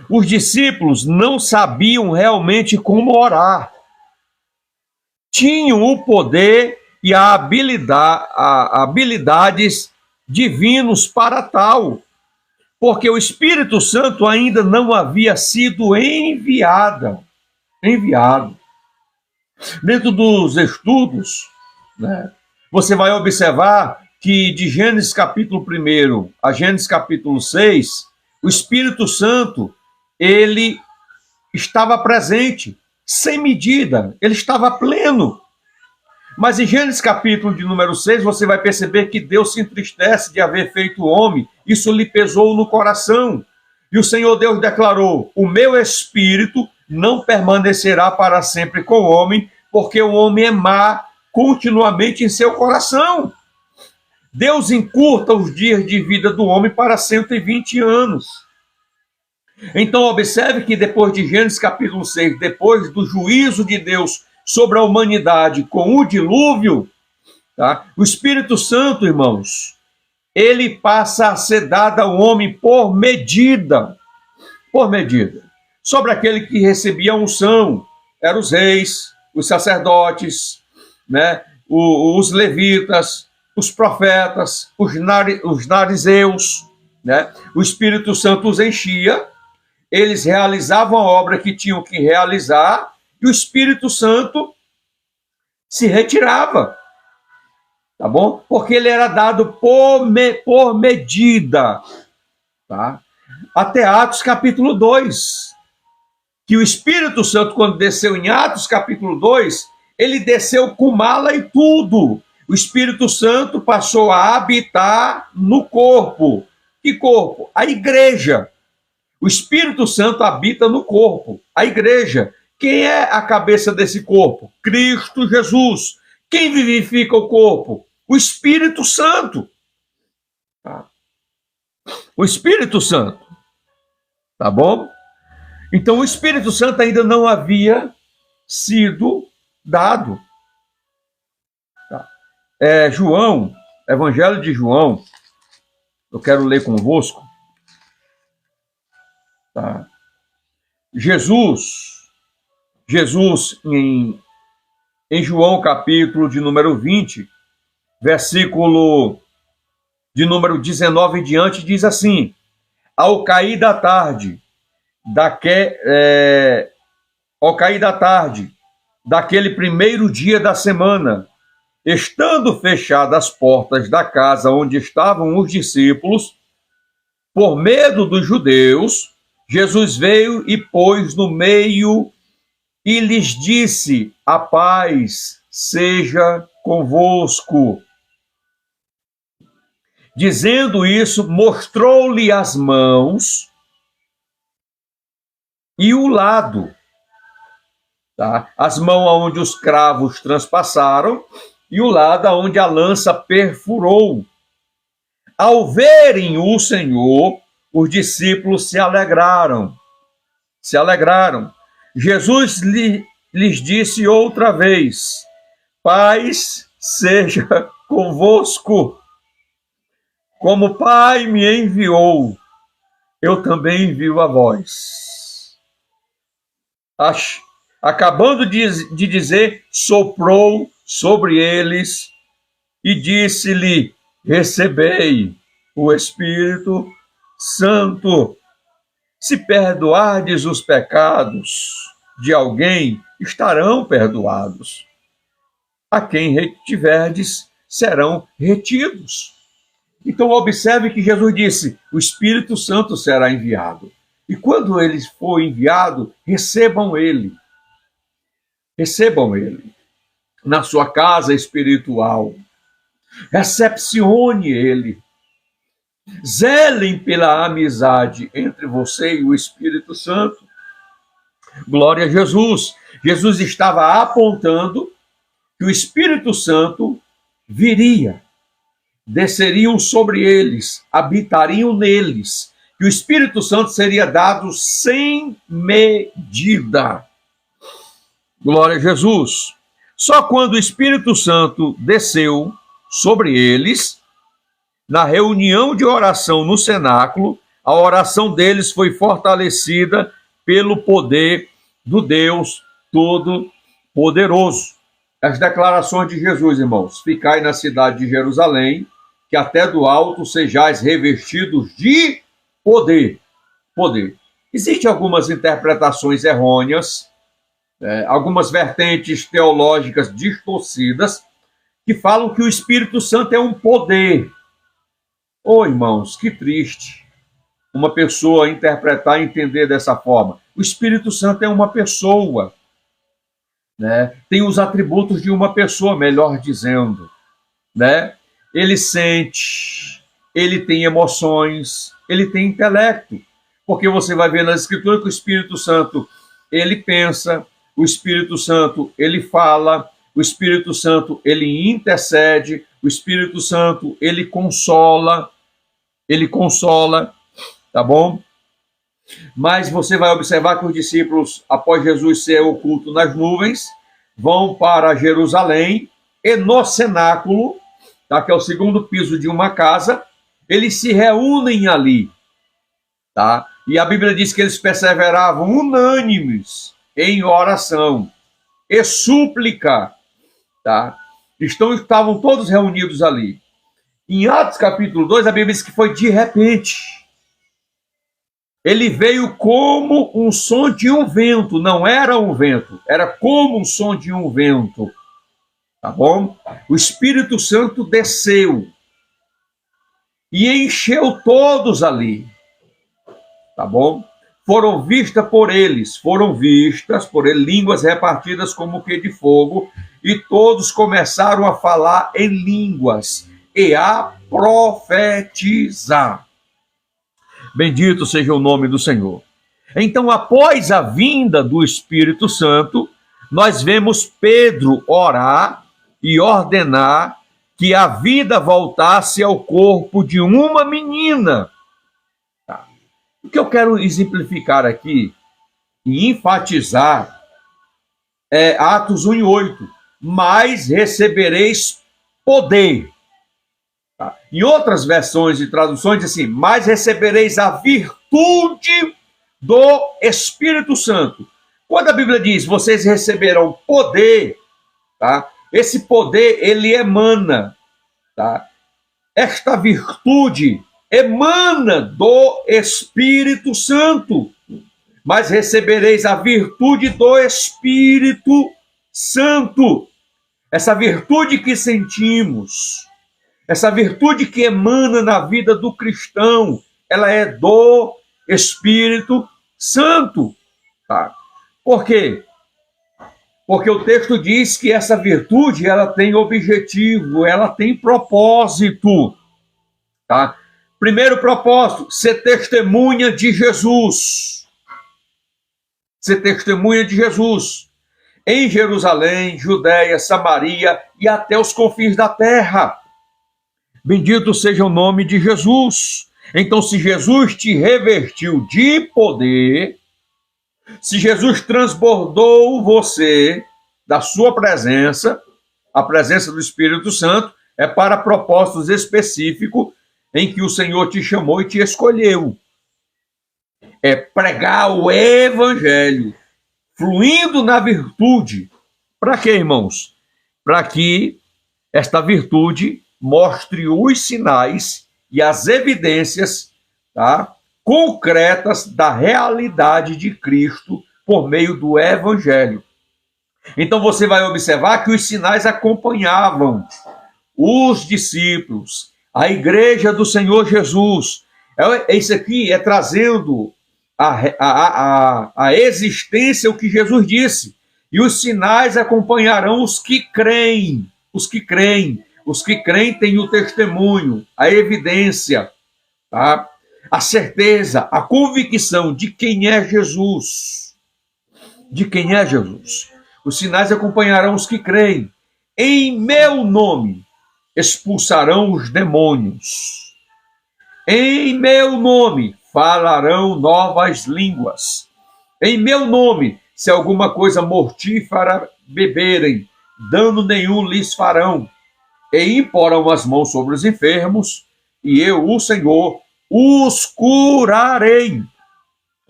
S1: Os discípulos não sabiam realmente como orar. Tinham o poder e habilidades divinos para tal, porque o Espírito Santo ainda não havia sido enviado. Dentro dos estudos, né, você vai observar que de Gênesis capítulo 1 a Gênesis capítulo 6, o Espírito Santo, ele estava presente, sem medida, ele estava pleno. Mas em Gênesis capítulo de número 6, você vai perceber que Deus se entristece de haver feito o homem, isso lhe pesou no coração. E o Senhor Deus declarou: o meu espírito não permanecerá para sempre com o homem, porque o homem é má continuamente em seu coração. Deus encurta os dias de vida do homem para 120 anos. Então observe que depois de Gênesis capítulo 6, depois do juízo de Deus sobre a humanidade com o dilúvio, tá? O Espírito Santo, irmãos, ele passa a ser dado ao homem por medida. Por medida. Sobre aquele que recebia a unção, eram os reis, os sacerdotes, né? Os levitas, os profetas, os narizeus, né? O Espírito Santo os enchia, eles realizavam a obra que tinham que realizar, e o Espírito Santo se retirava, tá bom? Porque ele era dado por medida, tá? Até Atos capítulo 2, que o Espírito Santo, quando desceu em Atos capítulo 2, ele desceu com mala e tudo. O Espírito Santo passou a habitar no corpo. Que corpo? A igreja. O Espírito Santo habita no corpo, a igreja. Quem é a cabeça desse corpo? Cristo Jesus. Quem vivifica o corpo? O Espírito Santo. Tá? O Espírito Santo. Tá bom? Então o Espírito Santo ainda não havia sido dado. Tá? João, Evangelho de João, eu quero ler convosco. Tá? Jesus em João capítulo de número 20, versículo de número 19 em diante, diz assim: ao cair da tarde, daquele primeiro dia da semana, estando fechadas as portas da casa onde estavam os discípulos, por medo dos judeus, Jesus veio e pôs no meio e lhes disse: a paz seja convosco. Dizendo isso, mostrou-lhe as mãos e o lado, tá? As mãos aonde os cravos transpassaram e o lado aonde a lança perfurou. Ao verem o Senhor, os discípulos se alegraram. Jesus lhes disse outra vez: paz seja convosco. Como o Pai me enviou, eu também envio a vós. Acabando de dizer, soprou sobre eles e disse-lhe: recebei o Espírito Santo. Se perdoardes os pecados de alguém, estarão perdoados. A quem retiverdes, serão retidos. Então observe que Jesus disse: o Espírito Santo será enviado. E quando ele for enviado, recebam ele. Recebam ele na sua casa espiritual. Recepcione ele. Zelem pela amizade entre você e o Espírito Santo. Glória a Jesus. Jesus estava apontando que o Espírito Santo viria. Desceriam sobre eles, habitariam neles, e o Espírito Santo seria dado sem medida. Glória a Jesus. Só quando o Espírito Santo desceu sobre eles, na reunião de oração no cenáculo, a oração deles foi fortalecida pelo poder do Deus Todo-Poderoso. As declarações de Jesus, irmãos: ficai na cidade de Jerusalém, que até do alto sejais revestidos de poder. Existem algumas interpretações errôneas, algumas vertentes teológicas distorcidas, que falam que o Espírito Santo é um poder. Irmãos, que triste uma pessoa interpretar e entender dessa forma. O Espírito Santo é uma pessoa, né? Tem os atributos de uma pessoa, melhor dizendo, né? Ele sente, ele tem emoções, ele tem intelecto, porque você vai ver nas Escrituras que o Espírito Santo, ele pensa, o Espírito Santo, ele fala, o Espírito Santo, ele intercede, o Espírito Santo, ele consola, tá bom? Mas você vai observar que os discípulos, após Jesus ser oculto nas nuvens, vão para Jerusalém e no cenáculo, tá, que é o segundo piso de uma casa, eles se reúnem ali, tá? E a Bíblia diz que eles perseveravam unânimes em oração e súplica, tá? Estavam todos reunidos ali. Em Atos capítulo 2, a Bíblia diz que foi de repente. Ele veio como um som de um vento, não era um vento, era como um som de um vento. Tá bom? O Espírito Santo desceu e encheu todos ali. Tá bom? Foram vistas por eles línguas repartidas como que de fogo, e todos começaram a falar em línguas e a profetizar. Bendito seja o nome do Senhor. Então, após a vinda do Espírito Santo, nós vemos Pedro orar e ordenar que a vida voltasse ao corpo de uma menina. Tá. O que eu quero exemplificar aqui e enfatizar é Atos 1:8. Mas recebereis poder. Tá. Em outras versões e traduções diz assim: mas recebereis a virtude do Espírito Santo. Quando a Bíblia diz vocês receberão poder, tá? Esse poder, ele emana, tá? esta virtude emana do Espírito Santo, mas recebereis a virtude do Espírito Santo. Essa virtude que sentimos, essa virtude que emana na vida do cristão, ela é do Espírito Santo. Tá? Por quê? Porque o texto diz que essa virtude, ela tem objetivo, ela tem propósito. Tá? Primeiro propósito, ser testemunha de Jesus. Ser testemunha de Jesus. Em Jerusalém, Judéia, Samaria e até os confins da terra. Bendito seja o nome de Jesus. Então, se Jesus te revestiu de poder, se Jesus transbordou você da sua presença, a presença do Espírito Santo, é para propósitos específicos em que o Senhor te chamou e te escolheu. É pregar o Evangelho, fluindo na virtude. Para quê, irmãos? Para que esta virtude mostre os sinais e as evidências, tá, concretas da realidade de Cristo por meio do Evangelho. Então você vai observar que os sinais acompanhavam os discípulos, a igreja do Senhor Jesus. Isso aqui é trazendo a existência, o que Jesus disse. E os sinais acompanharão os que creem. Os que creem. Os que creem têm o testemunho, a evidência, tá? A certeza, a convicção de quem é Jesus. De quem é Jesus. Os sinais acompanharão os que creem. Em meu nome expulsarão os demônios. Em meu nome falarão novas línguas. Em meu nome, se alguma coisa mortífera beberem, dano nenhum lhes farão. E imporão as mãos sobre os enfermos, e eu, o Senhor, os curarei.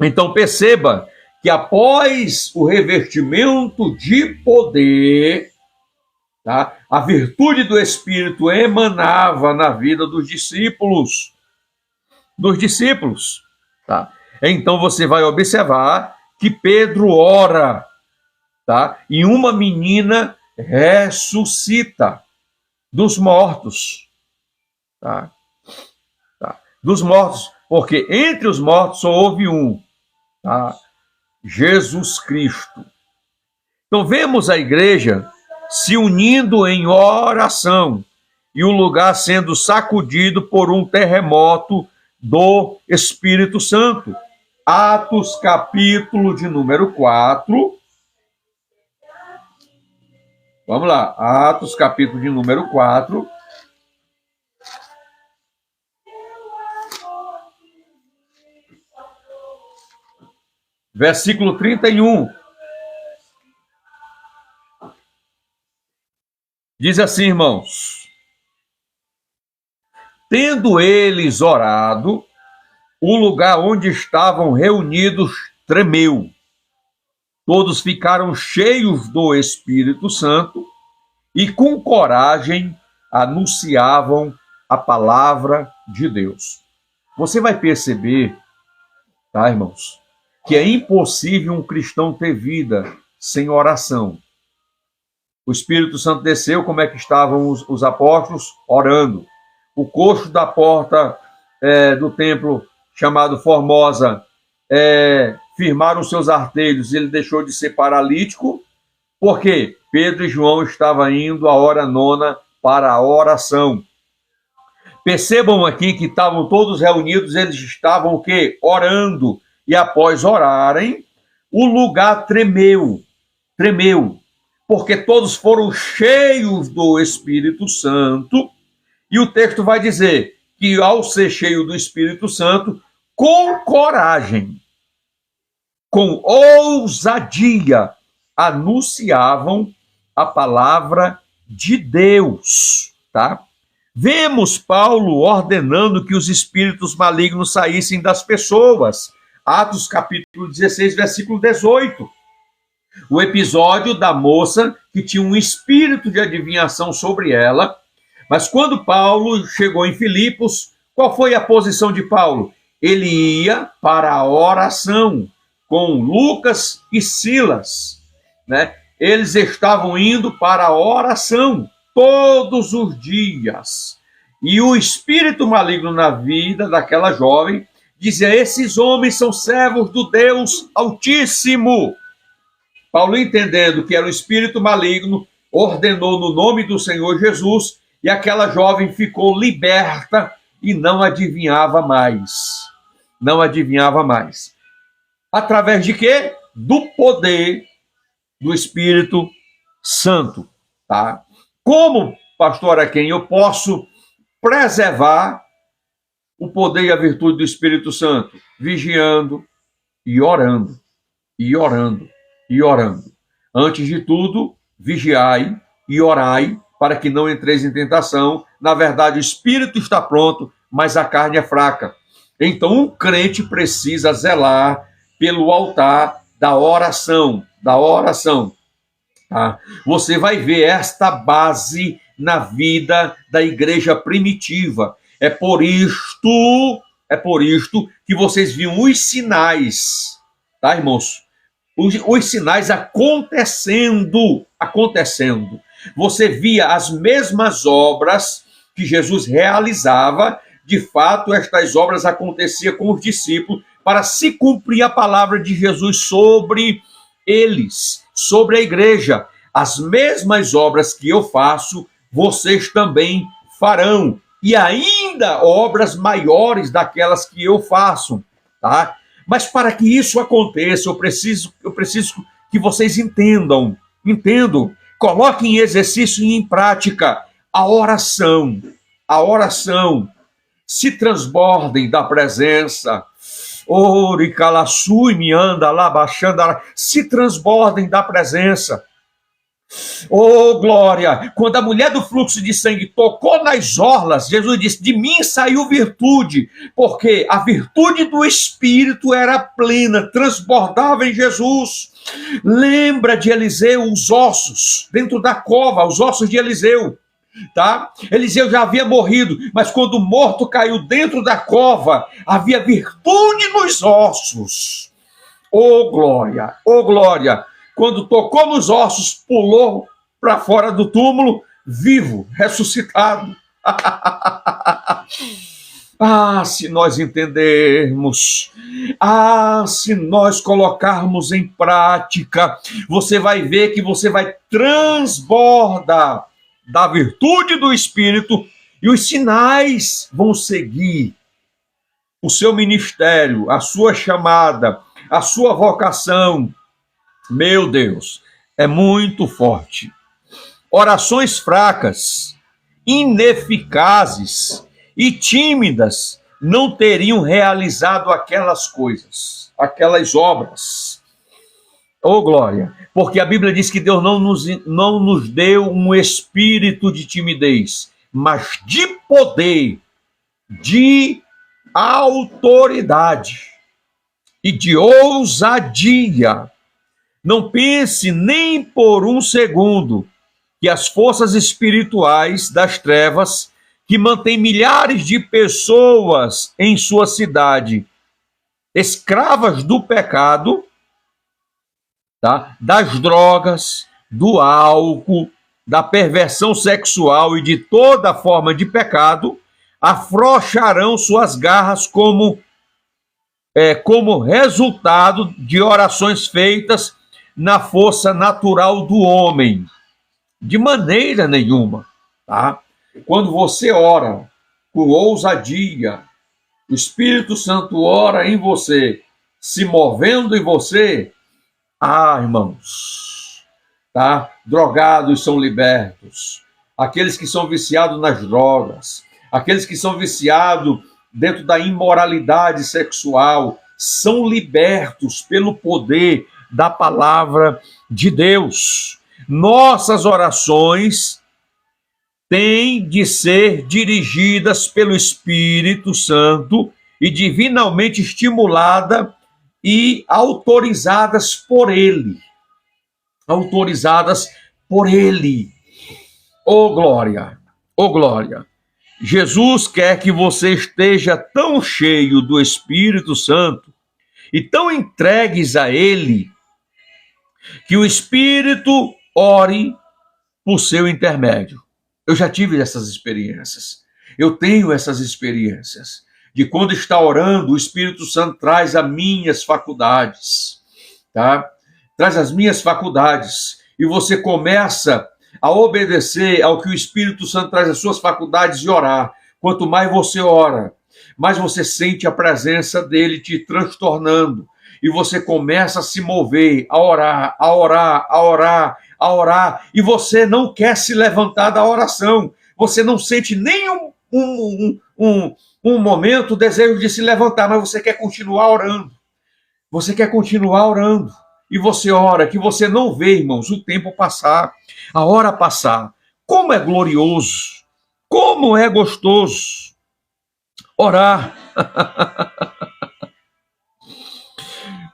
S1: Então perceba que após o revestimento de poder, tá, a virtude do Espírito emanava na vida dos discípulos. Tá? Então você vai observar que Pedro ora, tá? E uma menina ressuscita dos mortos. Tá? Dos mortos, porque entre os mortos só houve um, tá? Jesus Cristo. Então vemos a igreja se unindo em oração e o lugar sendo sacudido por um terremoto do Espírito Santo. Atos, capítulo de número 4. Vamos lá, Atos, capítulo de número 4. Versículo 31. Diz assim, irmãos: tendo eles orado, o lugar onde estavam reunidos tremeu. Todos ficaram cheios do Espírito Santo e com coragem anunciavam a palavra de Deus. Você vai perceber, tá, irmãos, que é impossível um cristão ter vida sem oração. O Espírito Santo desceu, como é que estavam os apóstolos? Orando. O coxo da porta do templo, chamado Formosa, firmaram seus artelhos, ele deixou de ser paralítico, porque Pedro e João estavam indo à hora nona para a oração. Percebam aqui que estavam todos reunidos, eles estavam o quê? Orando. E após orarem, o lugar tremeu, porque todos foram cheios do Espírito Santo, e o texto vai dizer que ao ser cheio do Espírito Santo, com coragem, com ousadia, anunciavam a palavra de Deus, tá? Vemos Paulo ordenando que os espíritos malignos saíssem das pessoas. Atos capítulo 16, versículo 18. O episódio da moça que tinha um espírito de adivinhação sobre ela, Mas quando Paulo chegou em Filipos, qual foi a posição de Paulo? Ele ia para a oração com Lucas e Silas, né? Eles estavam indo para a oração todos os dias. E o espírito maligno na vida daquela jovem dizia: esses homens são servos do Deus Altíssimo. Paulo, entendendo que era o espírito maligno, ordenou no nome do Senhor Jesus, e aquela jovem ficou liberta e não adivinhava mais. Não adivinhava mais. Através de quê? Do poder do Espírito Santo, tá? Como, pastor Araquém, eu posso preservar o poder e a virtude do Espírito Santo? Vigiando e orando, e orando, e orando. Antes de tudo, vigiai e orai, para que não entreis em tentação. Na verdade, o Espírito está pronto, mas a carne é fraca. Então, um crente precisa zelar pelo altar da oração, tá? Você vai ver esta base na vida da igreja primitiva. É por isto que vocês viam os sinais, tá, irmãos? Os sinais acontecendo. Você via as mesmas obras que Jesus realizava. De fato, estas obras aconteciam com os discípulos para se cumprir a palavra de Jesus sobre eles, sobre a igreja. As mesmas obras que eu faço, vocês também farão. E ainda obras maiores daquelas que eu faço, tá? Mas para que isso aconteça, eu preciso que vocês entendam, coloquem em exercício e em prática a oração, se transbordem da presença, se transbordem da presença. Oh, glória! Quando a mulher do fluxo de sangue tocou nas orlas, Jesus disse: de mim saiu virtude, porque a virtude do Espírito era plena, transbordava em Jesus. Lembra de Eliseu, os ossos dentro da cova, os ossos de Eliseu, tá? Eliseu já havia morrido, mas quando o morto caiu dentro da cova, havia virtude nos ossos. Oh, glória! Oh, glória! Quando tocou nos ossos, pulou para fora do túmulo, vivo, ressuscitado. Ah, se nós entendermos, se nós colocarmos em prática, você vai ver que você vai transbordar da virtude do Espírito e os sinais vão seguir o seu ministério, a sua chamada, a sua vocação. Meu Deus, é muito forte. Orações fracas, ineficazes e tímidas não teriam realizado aquelas coisas, aquelas obras. Oh, glória! Porque a Bíblia diz que Deus não nos deu um espírito de timidez, mas de poder, de autoridade e de ousadia. Não pense nem por um segundo que as forças espirituais das trevas, que mantêm milhares de pessoas em sua cidade, escravas do pecado, tá? Das drogas, do álcool, da perversão sexual e de toda forma de pecado, afrouxarão suas garras como resultado de orações feitas na força natural do homem. De maneira nenhuma, tá? Quando você ora com ousadia, o Espírito Santo ora em você, se movendo em você, irmãos, tá? Drogados são libertos, aqueles que são viciados nas drogas, aqueles que são viciados dentro da imoralidade sexual, são libertos pelo poder da palavra de Deus. Nossas orações têm de ser dirigidas pelo Espírito Santo e divinamente estimuladas e autorizadas por Ele. Oh, glória! Ô glória! Jesus quer que você esteja tão cheio do Espírito Santo e tão entregues a Ele, que o Espírito ore por seu intermédio. Eu já tive essas experiências. Eu tenho essas experiências de quando está orando, o Espírito Santo traz as minhas faculdades, tá? Traz as minhas faculdades e você começa a obedecer ao que o Espírito Santo traz as suas faculdades e orar. Quanto mais você ora, mais você sente a presença dele te transtornando. E você começa a se mover, a orar, a orar, a orar, a orar. E você não quer se levantar da oração. Você não sente nem um momento o desejo de se levantar, mas você quer continuar orando. Você quer continuar orando. E você ora, que você não vê, irmãos, o tempo passar, a hora passar. Como é glorioso, como é gostoso orar.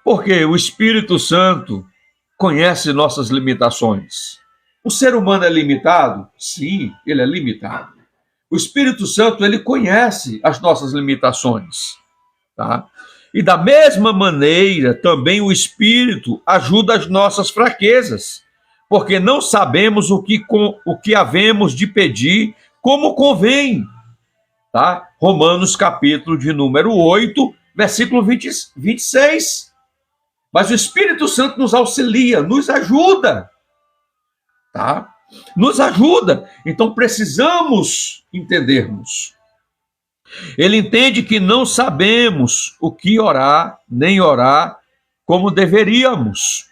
S1: Porque o Espírito Santo conhece nossas limitações. O ser humano é limitado? Sim, ele é limitado. O Espírito Santo, ele conhece as nossas limitações, tá? E da mesma maneira, também o Espírito ajuda as nossas fraquezas, porque não sabemos o que havemos de pedir como convém. Tá? Romanos capítulo de número 8, versículo 26. Mas o Espírito Santo nos auxilia, nos ajuda. Tá? Nos ajuda. Então precisamos entendermos. Ele entende que não sabemos o que orar, nem orar como deveríamos.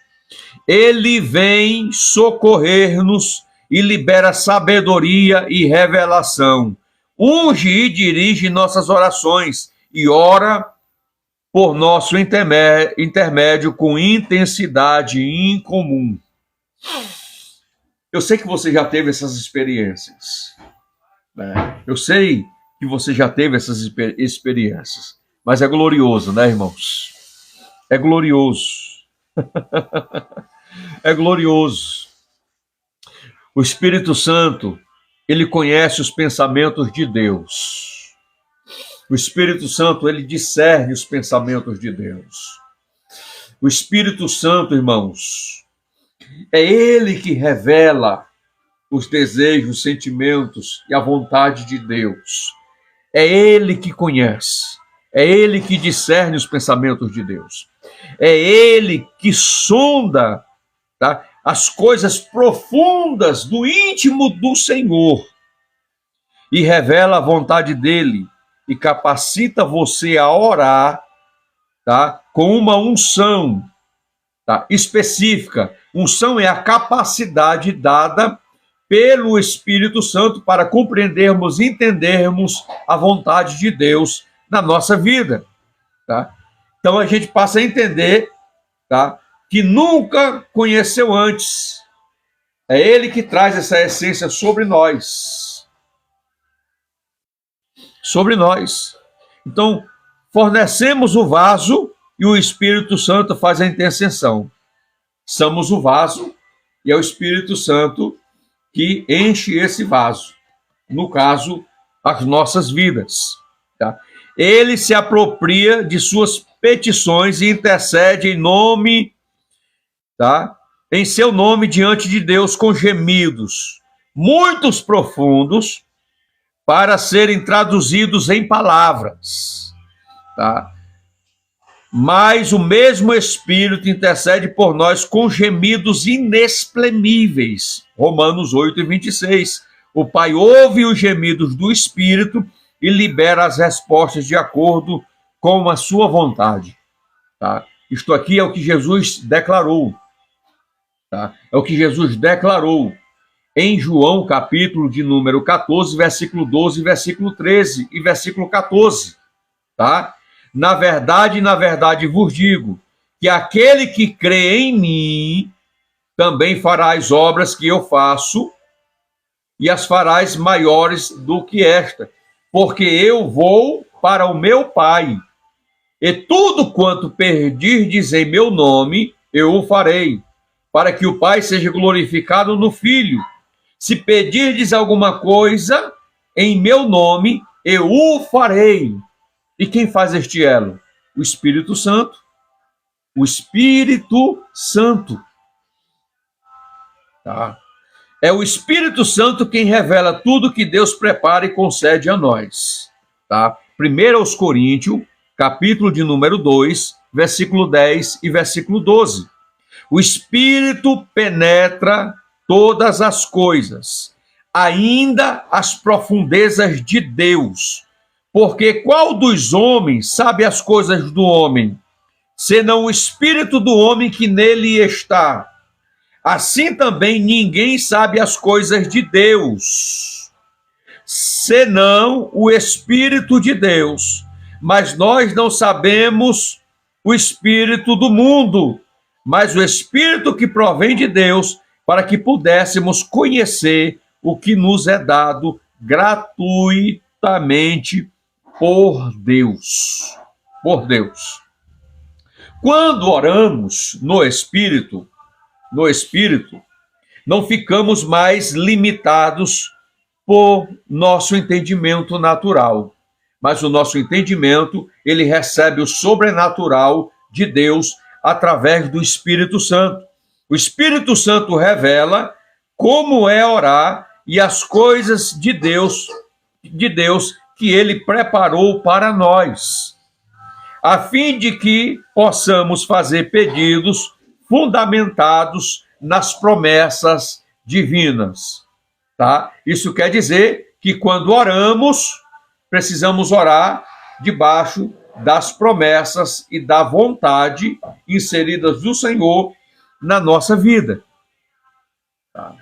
S1: Ele vem socorrer-nos e libera sabedoria e revelação. Unge e dirige nossas orações e ora por nosso intermédio com intensidade incomum. Eu sei que você já teve essas experiências. Eu sei que você já teve essas experiências. Mas é glorioso, né, irmãos? É glorioso. É glorioso. O Espírito Santo, ele conhece os pensamentos de Deus. O Espírito Santo, ele discerne os pensamentos de Deus. O Espírito Santo, irmãos, é ele que revela os desejos, os sentimentos e a vontade de Deus. É ele que conhece. É ele que discerne os pensamentos de Deus. É ele que sonda, tá, as coisas profundas do íntimo do Senhor e revela a vontade dele e capacita você a orar, tá, com uma unção, tá, específica. Unção é a capacidade dada pelo Espírito Santo para compreendermos e entendermos a vontade de Deus na nossa vida. Tá? Então a gente passa a entender, tá, que nunca conheceu antes. É ele que traz essa essência sobre nós. Sobre nós. Então, fornecemos o vaso e o Espírito Santo faz a intercessão. Somos o vaso e é o Espírito Santo que enche esse vaso. No caso, as nossas vidas. Tá? Ele se apropria de suas petições e intercede em nome, tá? Em seu nome diante de Deus com gemidos muitos profundos para serem traduzidos em palavras, tá? Mas o mesmo Espírito intercede por nós com gemidos inexprimíveis. Romanos 8:26. O Pai ouve os gemidos do Espírito e libera as respostas de acordo com a sua vontade. Tá? Isto aqui é o que Jesus declarou. Tá? É o que Jesus declarou em João, capítulo de número 14, versículo 12, versículo 13 e versículo 14. Tá? Na verdade vos digo, que aquele que crê em mim, também fará as obras que eu faço, e as farás maiores do que esta, porque eu vou para o meu Pai, e tudo quanto pedirdes em meu nome, eu o farei, para que o Pai seja glorificado no Filho. Se pedirdes alguma coisa em meu nome, eu o farei. E quem faz este elo? O Espírito Santo. O Espírito Santo. Tá? É o Espírito Santo quem revela tudo que Deus prepara e concede a nós. Tá? 1 aos Coríntios, capítulo de número 2, versículo 10 e versículo 12. O Espírito penetra todas as coisas, ainda as profundezas de Deus. Porque qual dos homens sabe as coisas do homem, senão o Espírito do homem que nele está? Assim também ninguém sabe as coisas de Deus, senão o Espírito de Deus. Mas nós não sabemos o Espírito do mundo, mas o Espírito que provém de Deus, para que pudéssemos conhecer o que nos é dado gratuitamente por Deus. Por Deus. Quando oramos no Espírito, não ficamos mais limitados por nosso entendimento natural, mas o nosso entendimento, ele recebe o sobrenatural de Deus através do Espírito Santo. O Espírito Santo revela como é orar e as coisas de Deus que ele preparou para nós, a fim de que possamos fazer pedidos fundamentados nas promessas divinas. Tá? Isso quer dizer que quando oramos, precisamos orar debaixo das promessas e da vontade inseridas do Senhor na nossa vida. Tá?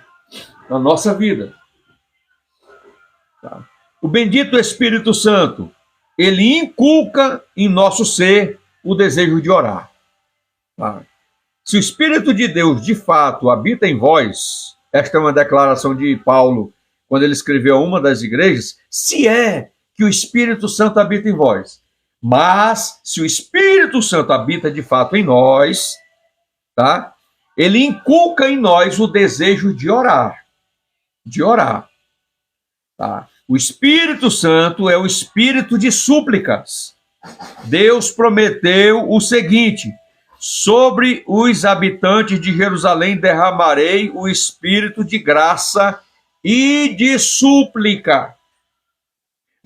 S1: Na nossa vida. Tá? O bendito Espírito Santo, ele inculca em nosso ser o desejo de orar. Tá? Se o Espírito de Deus de fato habita em vós, esta é uma declaração de Paulo, quando ele escreveu a uma das igrejas, se é que o Espírito Santo habita em vós. Mas, se o Espírito Santo habita de fato em nós, tá? Ele inculca em nós o desejo de orar. De orar. Tá? O Espírito Santo é o espírito de súplicas. Deus prometeu o seguinte: sobre os habitantes de Jerusalém derramarei o espírito de graça e de súplica.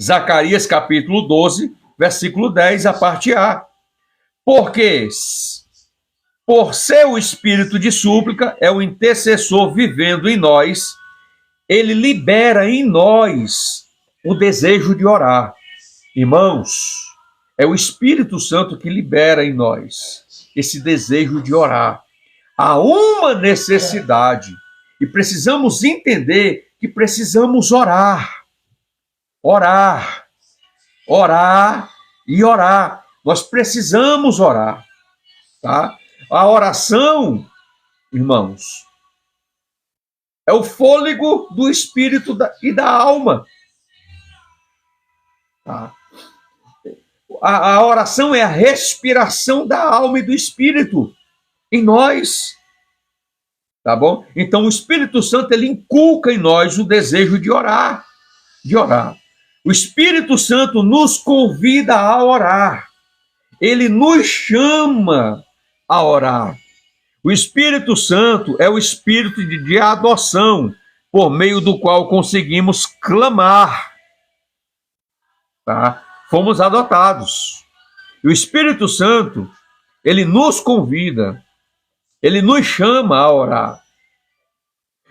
S1: Zacarias capítulo 12, versículo 10, a parte A. Porque, por ser o espírito de súplica, é o intercessor vivendo em nós, ele libera em nós o desejo de orar. Irmãos, é o Espírito Santo que libera em nós esse desejo de orar. Há uma necessidade e precisamos entender que precisamos orar. Orar. Orar e orar. Nós precisamos orar. Tá? A oração, irmãos, é o fôlego do espírito e da alma. Tá? A oração é a respiração da alma e do espírito em nós. Tá bom? Então o Espírito Santo, ele inculca em nós o desejo de orar. De orar. O Espírito Santo nos convida a orar. Ele nos chama a orar. O Espírito Santo é o espírito de adoção, por meio do qual conseguimos clamar. Tá? Fomos adotados. E o Espírito Santo, ele nos convida, ele nos chama a orar.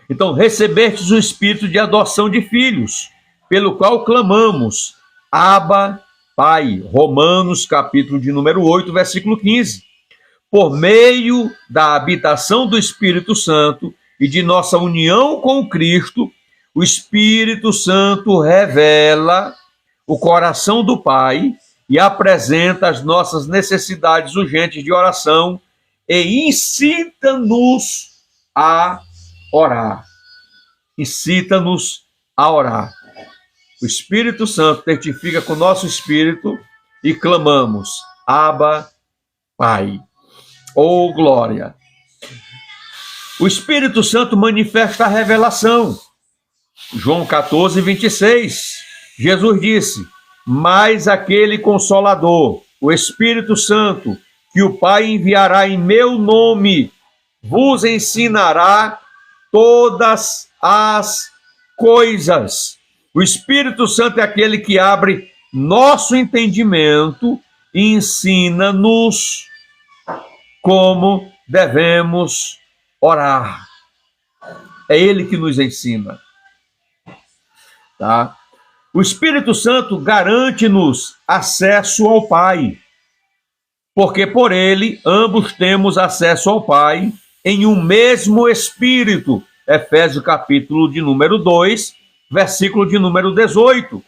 S1: Então, recebestes o espírito de adoção de filhos, pelo qual clamamos, Abba, Pai. Romanos, capítulo de número 8, versículo 15. Por meio da habitação do Espírito Santo e de nossa união com Cristo, o Espírito Santo revela o coração do Pai e apresenta as nossas necessidades urgentes de oração e incita-nos a orar. Incita-nos a orar. O Espírito Santo testifica com o nosso espírito e clamamos, Abba, Pai. Oh, glória! O Espírito Santo manifesta a revelação. João 14, 26. Jesus disse: mas aquele Consolador, o Espírito Santo, que o Pai enviará em meu nome, vos ensinará todas as coisas. O Espírito Santo é aquele que abre nosso entendimento e ensina-nos como devemos orar. É Ele que nos ensina. Tá? O Espírito Santo garante-nos acesso ao Pai, porque por Ele ambos temos acesso ao Pai em um mesmo Espírito. Efésios capítulo de número 2, versículo de número 18.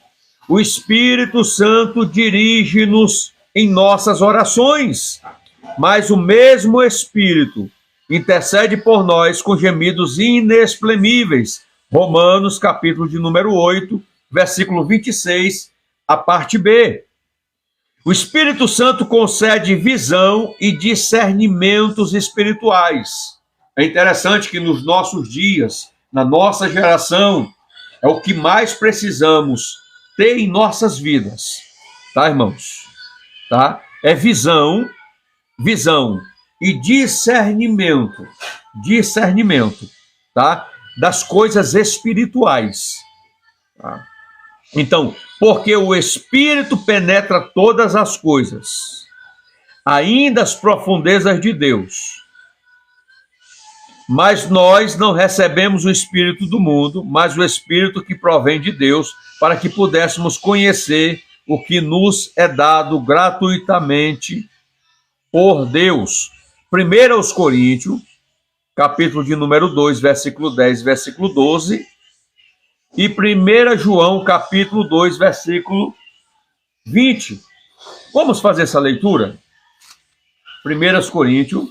S1: O Espírito Santo dirige-nos em nossas orações, mas o mesmo Espírito intercede por nós com gemidos inexprimíveis. Romanos, capítulo de número 8, versículo 26, a parte B. O Espírito Santo concede visão e discernimentos espirituais. É interessante que nos nossos dias, na nossa geração, é o que mais precisamos ter em nossas vidas. Tá, irmãos? Tá? É visão e discernimento, tá? Das coisas espirituais. Tá? Então, porque o Espírito penetra todas as coisas, ainda as profundezas de Deus. Mas nós não recebemos o Espírito do mundo, mas o Espírito que provém de Deus, para que pudéssemos conhecer o que nos é dado gratuitamente por Deus. 1 Coríntios, capítulo de número 2, versículo 10, versículo 12, e 1 João, capítulo 2, versículo 20. Vamos fazer essa leitura? 1 Coríntios,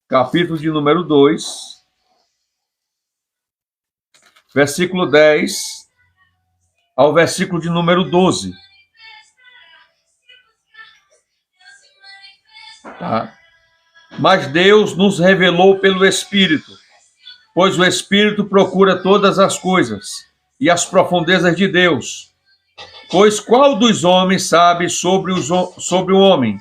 S1: capítulo de número 2, versículo 10 ao versículo de número 12. Tá? Mas Deus nos revelou pelo Espírito, pois o Espírito procura todas as coisas e as profundezas de Deus. Pois qual dos homens sabe sobre o homem,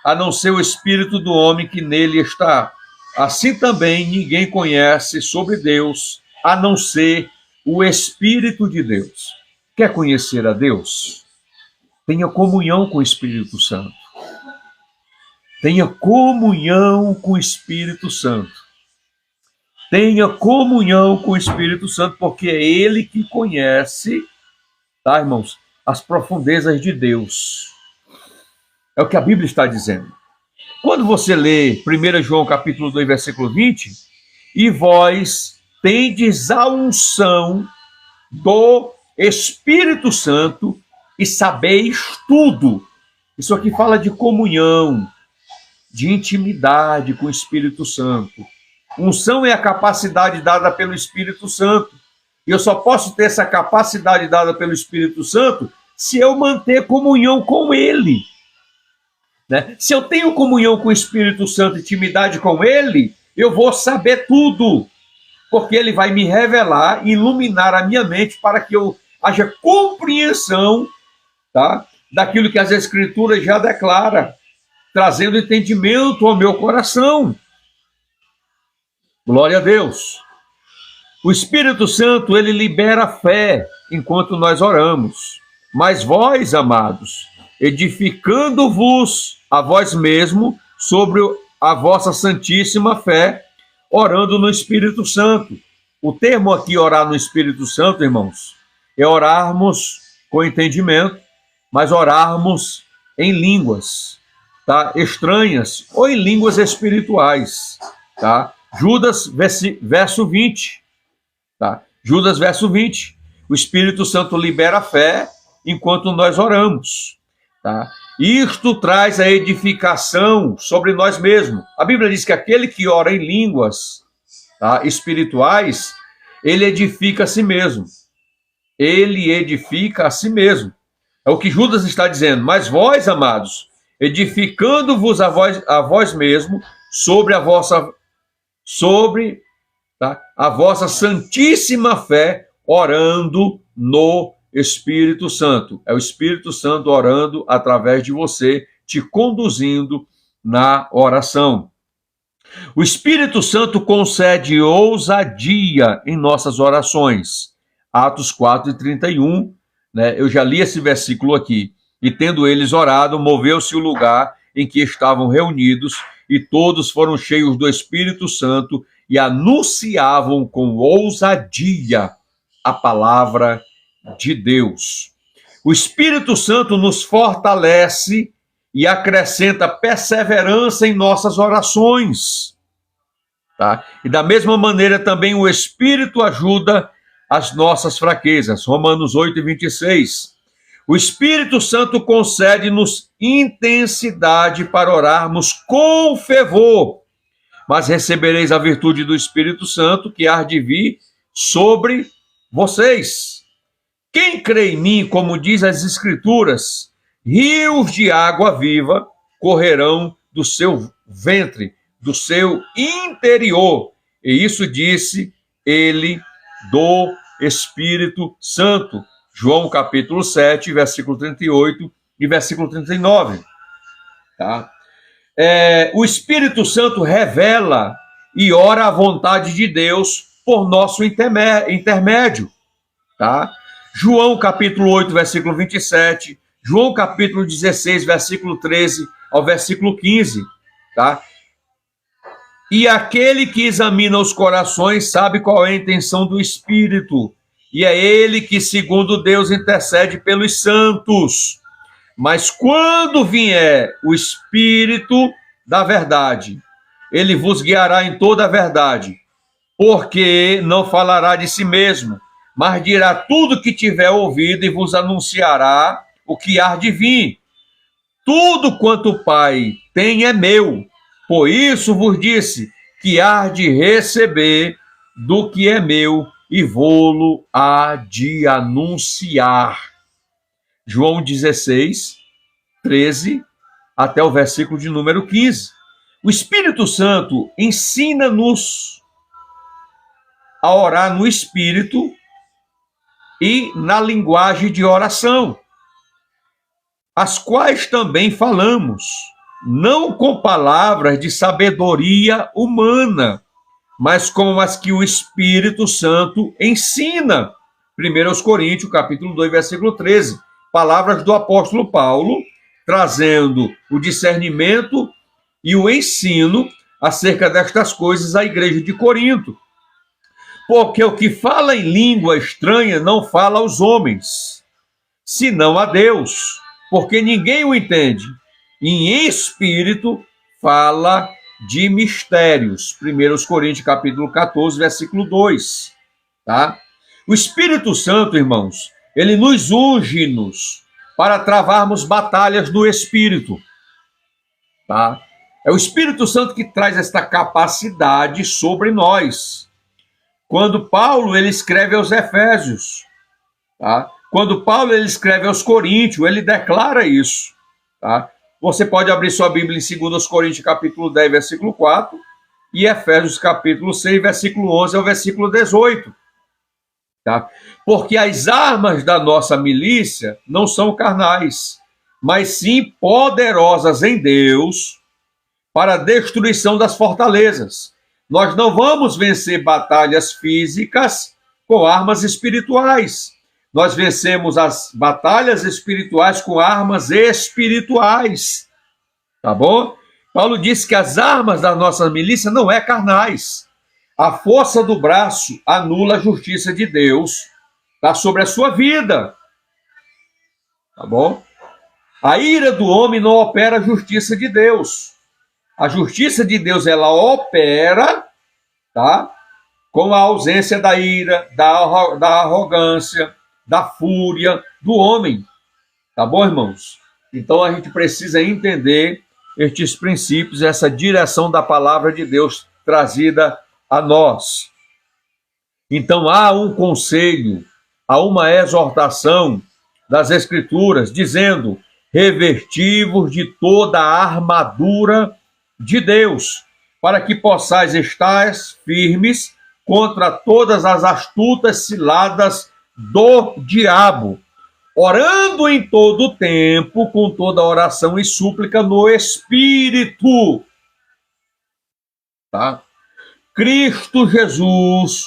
S1: a não ser o Espírito do homem que nele está? Assim também ninguém conhece sobre Deus, a não ser o Espírito de Deus. Quer conhecer a Deus? Tenha comunhão com o Espírito Santo. Tenha comunhão com o Espírito Santo. Tenha comunhão com o Espírito Santo, porque é Ele que conhece, tá, irmãos, as profundezas de Deus. É o que a Bíblia está dizendo. Quando você lê 1 João capítulo 2, versículo 20, e vós tendes a unção do Espírito Santo e sabeis tudo. Isso aqui fala de comunhão, de intimidade com o Espírito Santo. Unção é a capacidade dada pelo Espírito Santo. E eu só posso ter essa capacidade dada pelo Espírito Santo se eu manter comunhão com Ele. Né? Se eu tenho comunhão com o Espírito Santo, intimidade com Ele, eu vou saber tudo. Porque Ele vai me revelar, iluminar a minha mente para que eu haja compreensão, tá, daquilo que as Escrituras já declaram, trazendo entendimento ao meu coração. Glória a Deus. O Espírito Santo, ele libera fé enquanto nós oramos. Mas vós, amados, edificando-vos a vós mesmo sobre a vossa santíssima fé, orando no Espírito Santo. O termo aqui, orar no Espírito Santo, irmãos, é orarmos com entendimento, mas orarmos em línguas, tá, estranhas ou em línguas espirituais, tá? Judas, verso 20, tá? Judas, verso 20. O Espírito Santo libera a fé enquanto nós oramos, tá? Isto traz a edificação sobre nós mesmos. A Bíblia diz que aquele que ora em línguas, tá, espirituais, ele edifica a si mesmo. Ele edifica a si mesmo. É o que Judas está dizendo. Mas vós, amados, edificando-vos a vós mesmo sobre a vossa santíssima fé, orando no Espírito Santo. É o Espírito Santo orando através de você, te conduzindo na oração. O Espírito Santo concede ousadia em nossas orações. Atos 4:31, né? Eu já li esse versículo aqui. E tendo eles orado, moveu-se o lugar em que estavam reunidos, e todos foram cheios do Espírito Santo e anunciavam com ousadia a palavra de Deus. O Espírito Santo nos fortalece e acrescenta perseverança em nossas orações. Tá? E da mesma maneira também o Espírito ajuda as nossas fraquezas. Romanos 8:26. O Espírito Santo concede-nos intensidade para orarmos com fervor, mas recebereis a virtude do Espírito Santo que há de vir sobre vocês. Quem crê em mim, como diz as Escrituras, rios de água viva correrão do seu ventre, do seu interior. E isso disse ele do Espírito Santo. João capítulo 7, versículo 38 e versículo 39. Tá? O Espírito Santo revela e ora a vontade de Deus por nosso intermédio. Tá? João capítulo 8, versículo 27, João capítulo 16, versículo 13 ao versículo 15. Tá? E aquele que examina os corações sabe qual é a intenção do Espírito, e é ele que, segundo Deus, intercede pelos santos. Mas quando vier o Espírito da verdade, ele vos guiará em toda a verdade, porque não falará de si mesmo, mas dirá tudo que tiver ouvido e vos anunciará o que há de vir. Tudo quanto o Pai tem é meu, por isso vos disse que há de receber do que é meu e vô-lo há de anunciar. João 16, 13, até o versículo de número 15. O Espírito Santo ensina-nos a orar no Espírito e na linguagem de oração, as quais também falamos, não com palavras de sabedoria humana, mas com as que o Espírito Santo ensina. 1 Coríntios, capítulo 2, versículo 13. Palavras do apóstolo Paulo, trazendo o discernimento e o ensino acerca destas coisas à igreja de Corinto. Porque o que fala em língua estranha não fala aos homens, senão a Deus, porque ninguém o entende. E em espírito fala de mistérios. 1 Coríntios, capítulo 14, versículo 2. Tá? O Espírito Santo, irmãos, ele nos unge-nos para travarmos batalhas no Espírito. Tá? É o Espírito Santo que traz esta capacidade sobre nós. Quando Paulo ele escreve aos Efésios, tá? Quando Paulo ele escreve aos Coríntios, ele declara isso. Tá? Você pode abrir sua Bíblia em 2 Coríntios, capítulo 10, versículo 4, e Efésios, capítulo 6, versículo 11 ao versículo 18. Tá? Porque as armas da nossa milícia não são carnais, mas sim poderosas em Deus para a destruição das fortalezas. Nós não vamos vencer batalhas físicas com armas espirituais. Nós vencemos as batalhas espirituais com armas espirituais. Tá bom? Paulo disse que as armas da nossa milícia não é carnais. A força do braço anula a justiça de Deus, tá, sobre a sua vida. Tá bom? A ira do homem não opera a justiça de Deus. A justiça de Deus, ela opera, tá, com a ausência da ira, da arrogância, da fúria do homem. Tá bom, irmãos? Então a gente precisa entender estes princípios, essa direção da palavra de Deus trazida a nós. Então há um conselho, há uma exortação das Escrituras, dizendo: revesti-vos de toda a armadura de Deus, para que possais estar firmes contra todas as astutas ciladas do diabo, orando em todo o tempo, com toda oração e súplica no Espírito. Tá? Cristo Jesus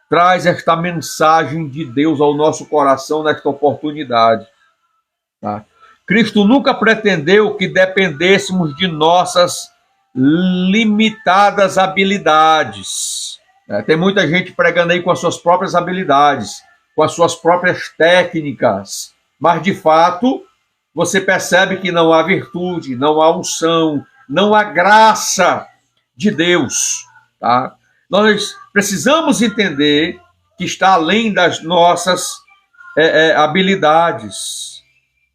S1: traz esta mensagem de Deus ao nosso coração nesta oportunidade. Tá? Cristo nunca pretendeu que dependêssemos de nossas limitadas habilidades. Tem muita gente pregando aí com as suas próprias habilidades, com as suas próprias técnicas, mas de fato você percebe que não há virtude, não há unção, não há graça de Deus. Tá? Nós precisamos entender que está além das nossas habilidades.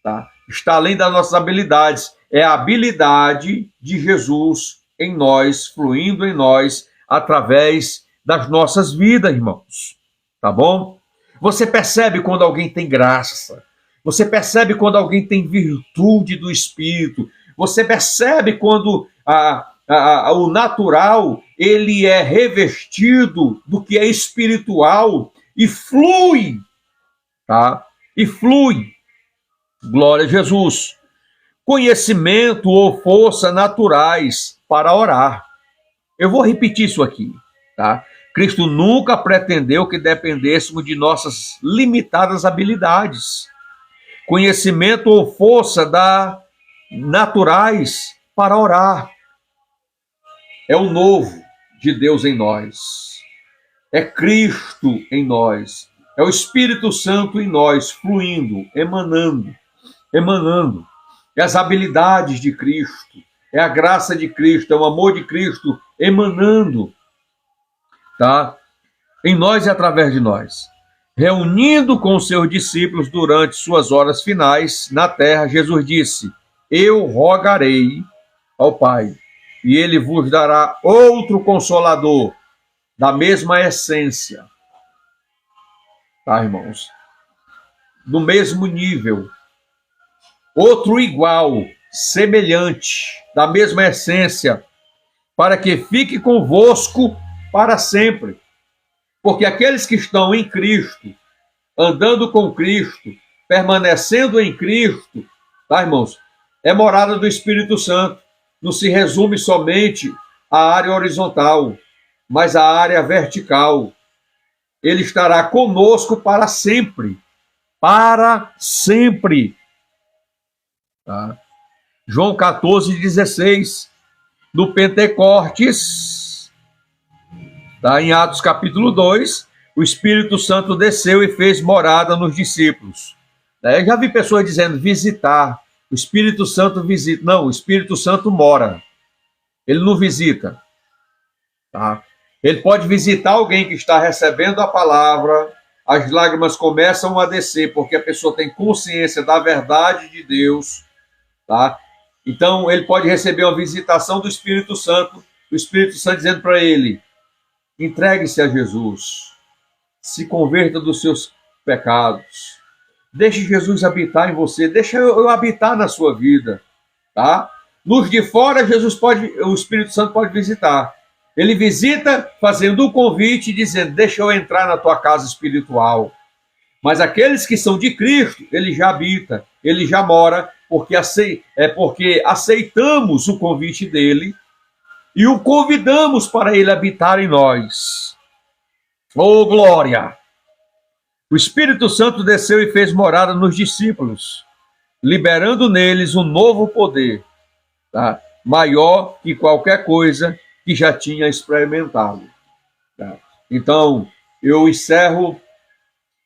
S1: Tá? Está além das nossas habilidades. É a habilidade de Jesus em nós, fluindo em nós, através das nossas vidas, irmãos. Tá bom? Você percebe quando alguém tem graça. Você percebe quando alguém tem virtude do Espírito. Você percebe quando o natural ele é revestido do que é espiritual e flui. Tá? E flui. Glória a Jesus. Conhecimento ou força naturais para orar. Eu vou repetir isso aqui, tá? Cristo nunca pretendeu que dependêssemos de nossas limitadas habilidades. Conhecimento ou força naturais para orar. É o novo de Deus em nós. É Cristo em nós. É o Espírito Santo em nós, fluindo, emanando. É as habilidades de Cristo, é a graça de Cristo, é o amor de Cristo emanando, tá? Em nós e através de nós. Reunindo com os seus discípulos durante suas horas finais na terra, Jesus disse: eu rogarei ao Pai, e ele vos dará outro consolador, da mesma essência. Tá, irmãos? Do mesmo nível. Outro igual, semelhante, da mesma essência, para que fique convosco para sempre. Porque aqueles que estão em Cristo, andando com Cristo, permanecendo em Cristo, tá, irmãos? É morada do Espírito Santo. Não se resume somente à área horizontal, mas à área vertical. Ele estará conosco para sempre. Para sempre. Tá? João 14:16, no Pentecostes, tá? Em Atos capítulo 2, o Espírito Santo desceu e fez morada nos discípulos. Eu já vi pessoas dizendo visitar, o Espírito Santo visita. Não, o Espírito Santo mora, ele não visita. Tá? Ele pode visitar alguém que está recebendo a palavra, as lágrimas começam a descer, porque a pessoa tem consciência da verdade de Deus. Tá? Então, ele pode receber uma visitação do Espírito Santo, o Espírito Santo dizendo para ele: entregue-se a Jesus, se converta dos seus pecados, deixe Jesus habitar em você, deixa eu habitar na sua vida. Tá? Nos de fora, o Espírito Santo pode visitar. Ele visita fazendo um convite, dizendo: deixa eu entrar na tua casa espiritual. Mas aqueles que são de Cristo, ele já habita, ele já mora, porque aceitamos o convite dele e o convidamos para ele habitar em nós. Oh, glória! O Espírito Santo desceu e fez morada nos discípulos, liberando neles um novo poder, tá? Maior que qualquer coisa que já tinha experimentado. Tá? Então, eu encerro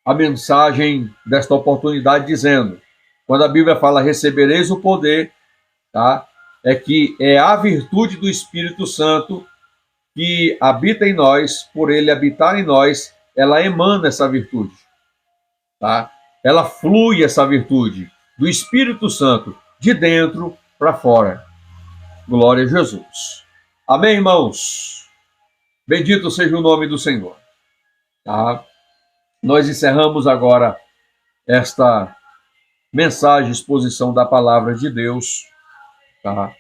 S1: a mensagem desta oportunidade dizendo: quando a Bíblia fala recebereis o poder, tá? É que é a virtude do Espírito Santo que habita em nós, por ele habitar em nós, ela emana essa virtude. Tá? Ela flui, essa virtude do Espírito Santo, de dentro para fora. Glória a Jesus. Amém, irmãos? Bendito seja o nome do Senhor. Tá? Nós encerramos agora esta mensagem, exposição da palavra de Deus, tá?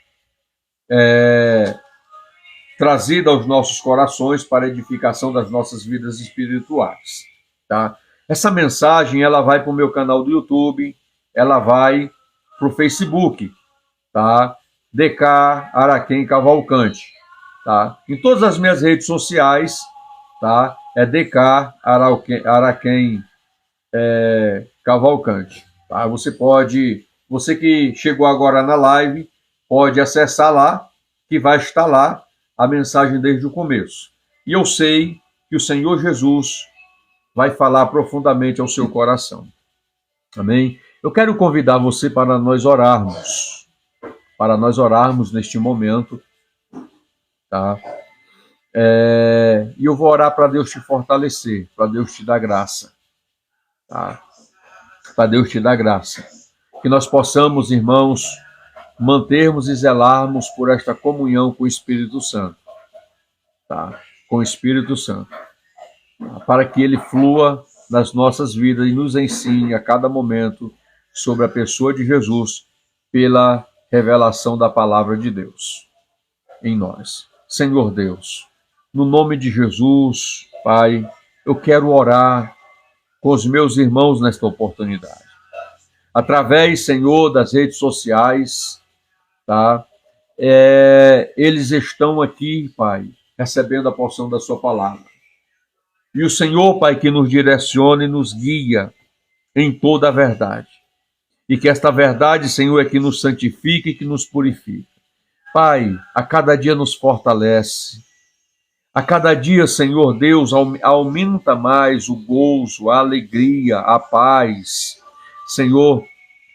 S1: trazida aos nossos corações para a edificação das nossas vidas espirituais, tá? Essa mensagem, ela vai para o meu canal do YouTube, ela vai para o Facebook, tá? DK Araquém Cavalcante, tá? Em todas as minhas redes sociais, tá? É DK Araquém Cavalcante, tá? Você que chegou agora na live, pode acessar lá, que vai estar lá a mensagem desde o começo. E eu sei que o Senhor Jesus vai falar profundamente ao seu coração. Amém? Eu quero convidar você para nós orarmos neste momento, tá? E eu vou orar para Deus te fortalecer, para Deus te dar graça, tá? Para Deus te dar graça. Que nós possamos, irmãos, mantermos e zelarmos por esta comunhão com o Espírito Santo, tá? Com o Espírito Santo, tá? Para que ele flua nas nossas vidas e nos ensine a cada momento sobre a pessoa de Jesus pela revelação da palavra de Deus em nós. Senhor Deus, no nome de Jesus, Pai, eu quero orar com os meus irmãos nesta oportunidade. Através, Senhor, das redes sociais, tá? Eles estão aqui, Pai, recebendo a porção da sua palavra. E o Senhor, Pai, que nos direciona e nos guia em toda a verdade. E que esta verdade, Senhor, é que nos santifica e que nos purifica. Pai, a cada dia nos fortalece. A cada dia, Senhor Deus, aumenta mais o gozo, a alegria, a paz, Senhor,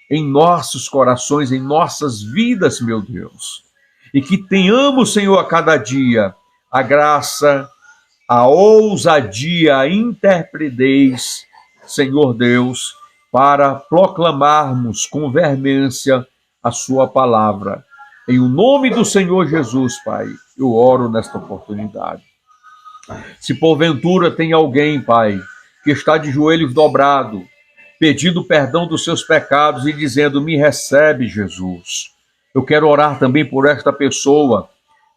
S1: em nossos corações, em nossas vidas, meu Deus. E que tenhamos, Senhor, a cada dia a graça, a ousadia, a intrepidez, Senhor Deus, para proclamarmos com veemência a sua palavra. Em o nome do Senhor Jesus, Pai, eu oro nesta oportunidade. Se porventura tem alguém, Pai, que está de joelhos dobrados, pedindo perdão dos seus pecados e dizendo, me recebe, Jesus. Eu quero orar também por esta pessoa,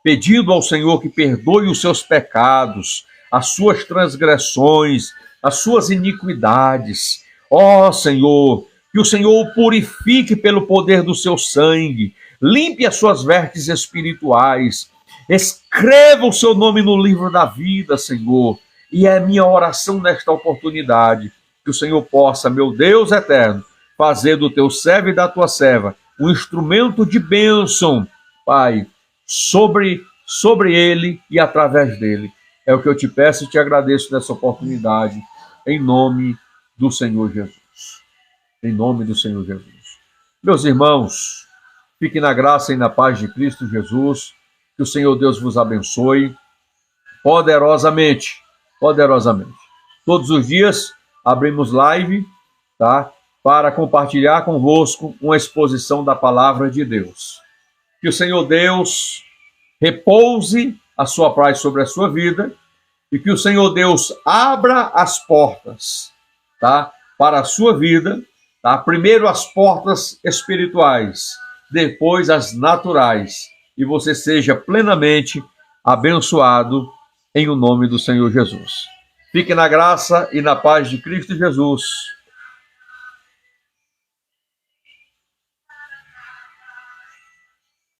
S1: pedindo ao Senhor que perdoe os seus pecados, as suas transgressões, as suas iniquidades. Ó Senhor, que o Senhor o purifique pelo poder do seu sangue, limpe as suas vestes espirituais, escreva o seu nome no livro da vida, Senhor. E é minha oração nesta oportunidade, que o Senhor possa, meu Deus eterno, fazer do teu servo e da tua serva um instrumento de bênção, Pai, sobre ele e através dele. É o que eu te peço e te agradeço nessa oportunidade, em nome do Senhor Jesus. Em nome do Senhor Jesus. Meus irmãos, fiquem na graça e na paz de Cristo Jesus. Que o Senhor Deus vos abençoe poderosamente. Poderosamente. Todos os dias abrimos live, tá? Para compartilhar convosco uma exposição da palavra de Deus. Que o Senhor Deus repouse a sua paz sobre a sua vida e que o Senhor Deus abra as portas, tá? Para a sua vida, tá? Primeiro as portas espirituais, depois as naturais, e você seja plenamente abençoado em o nome do Senhor Jesus. Fique na graça e na paz de Cristo Jesus.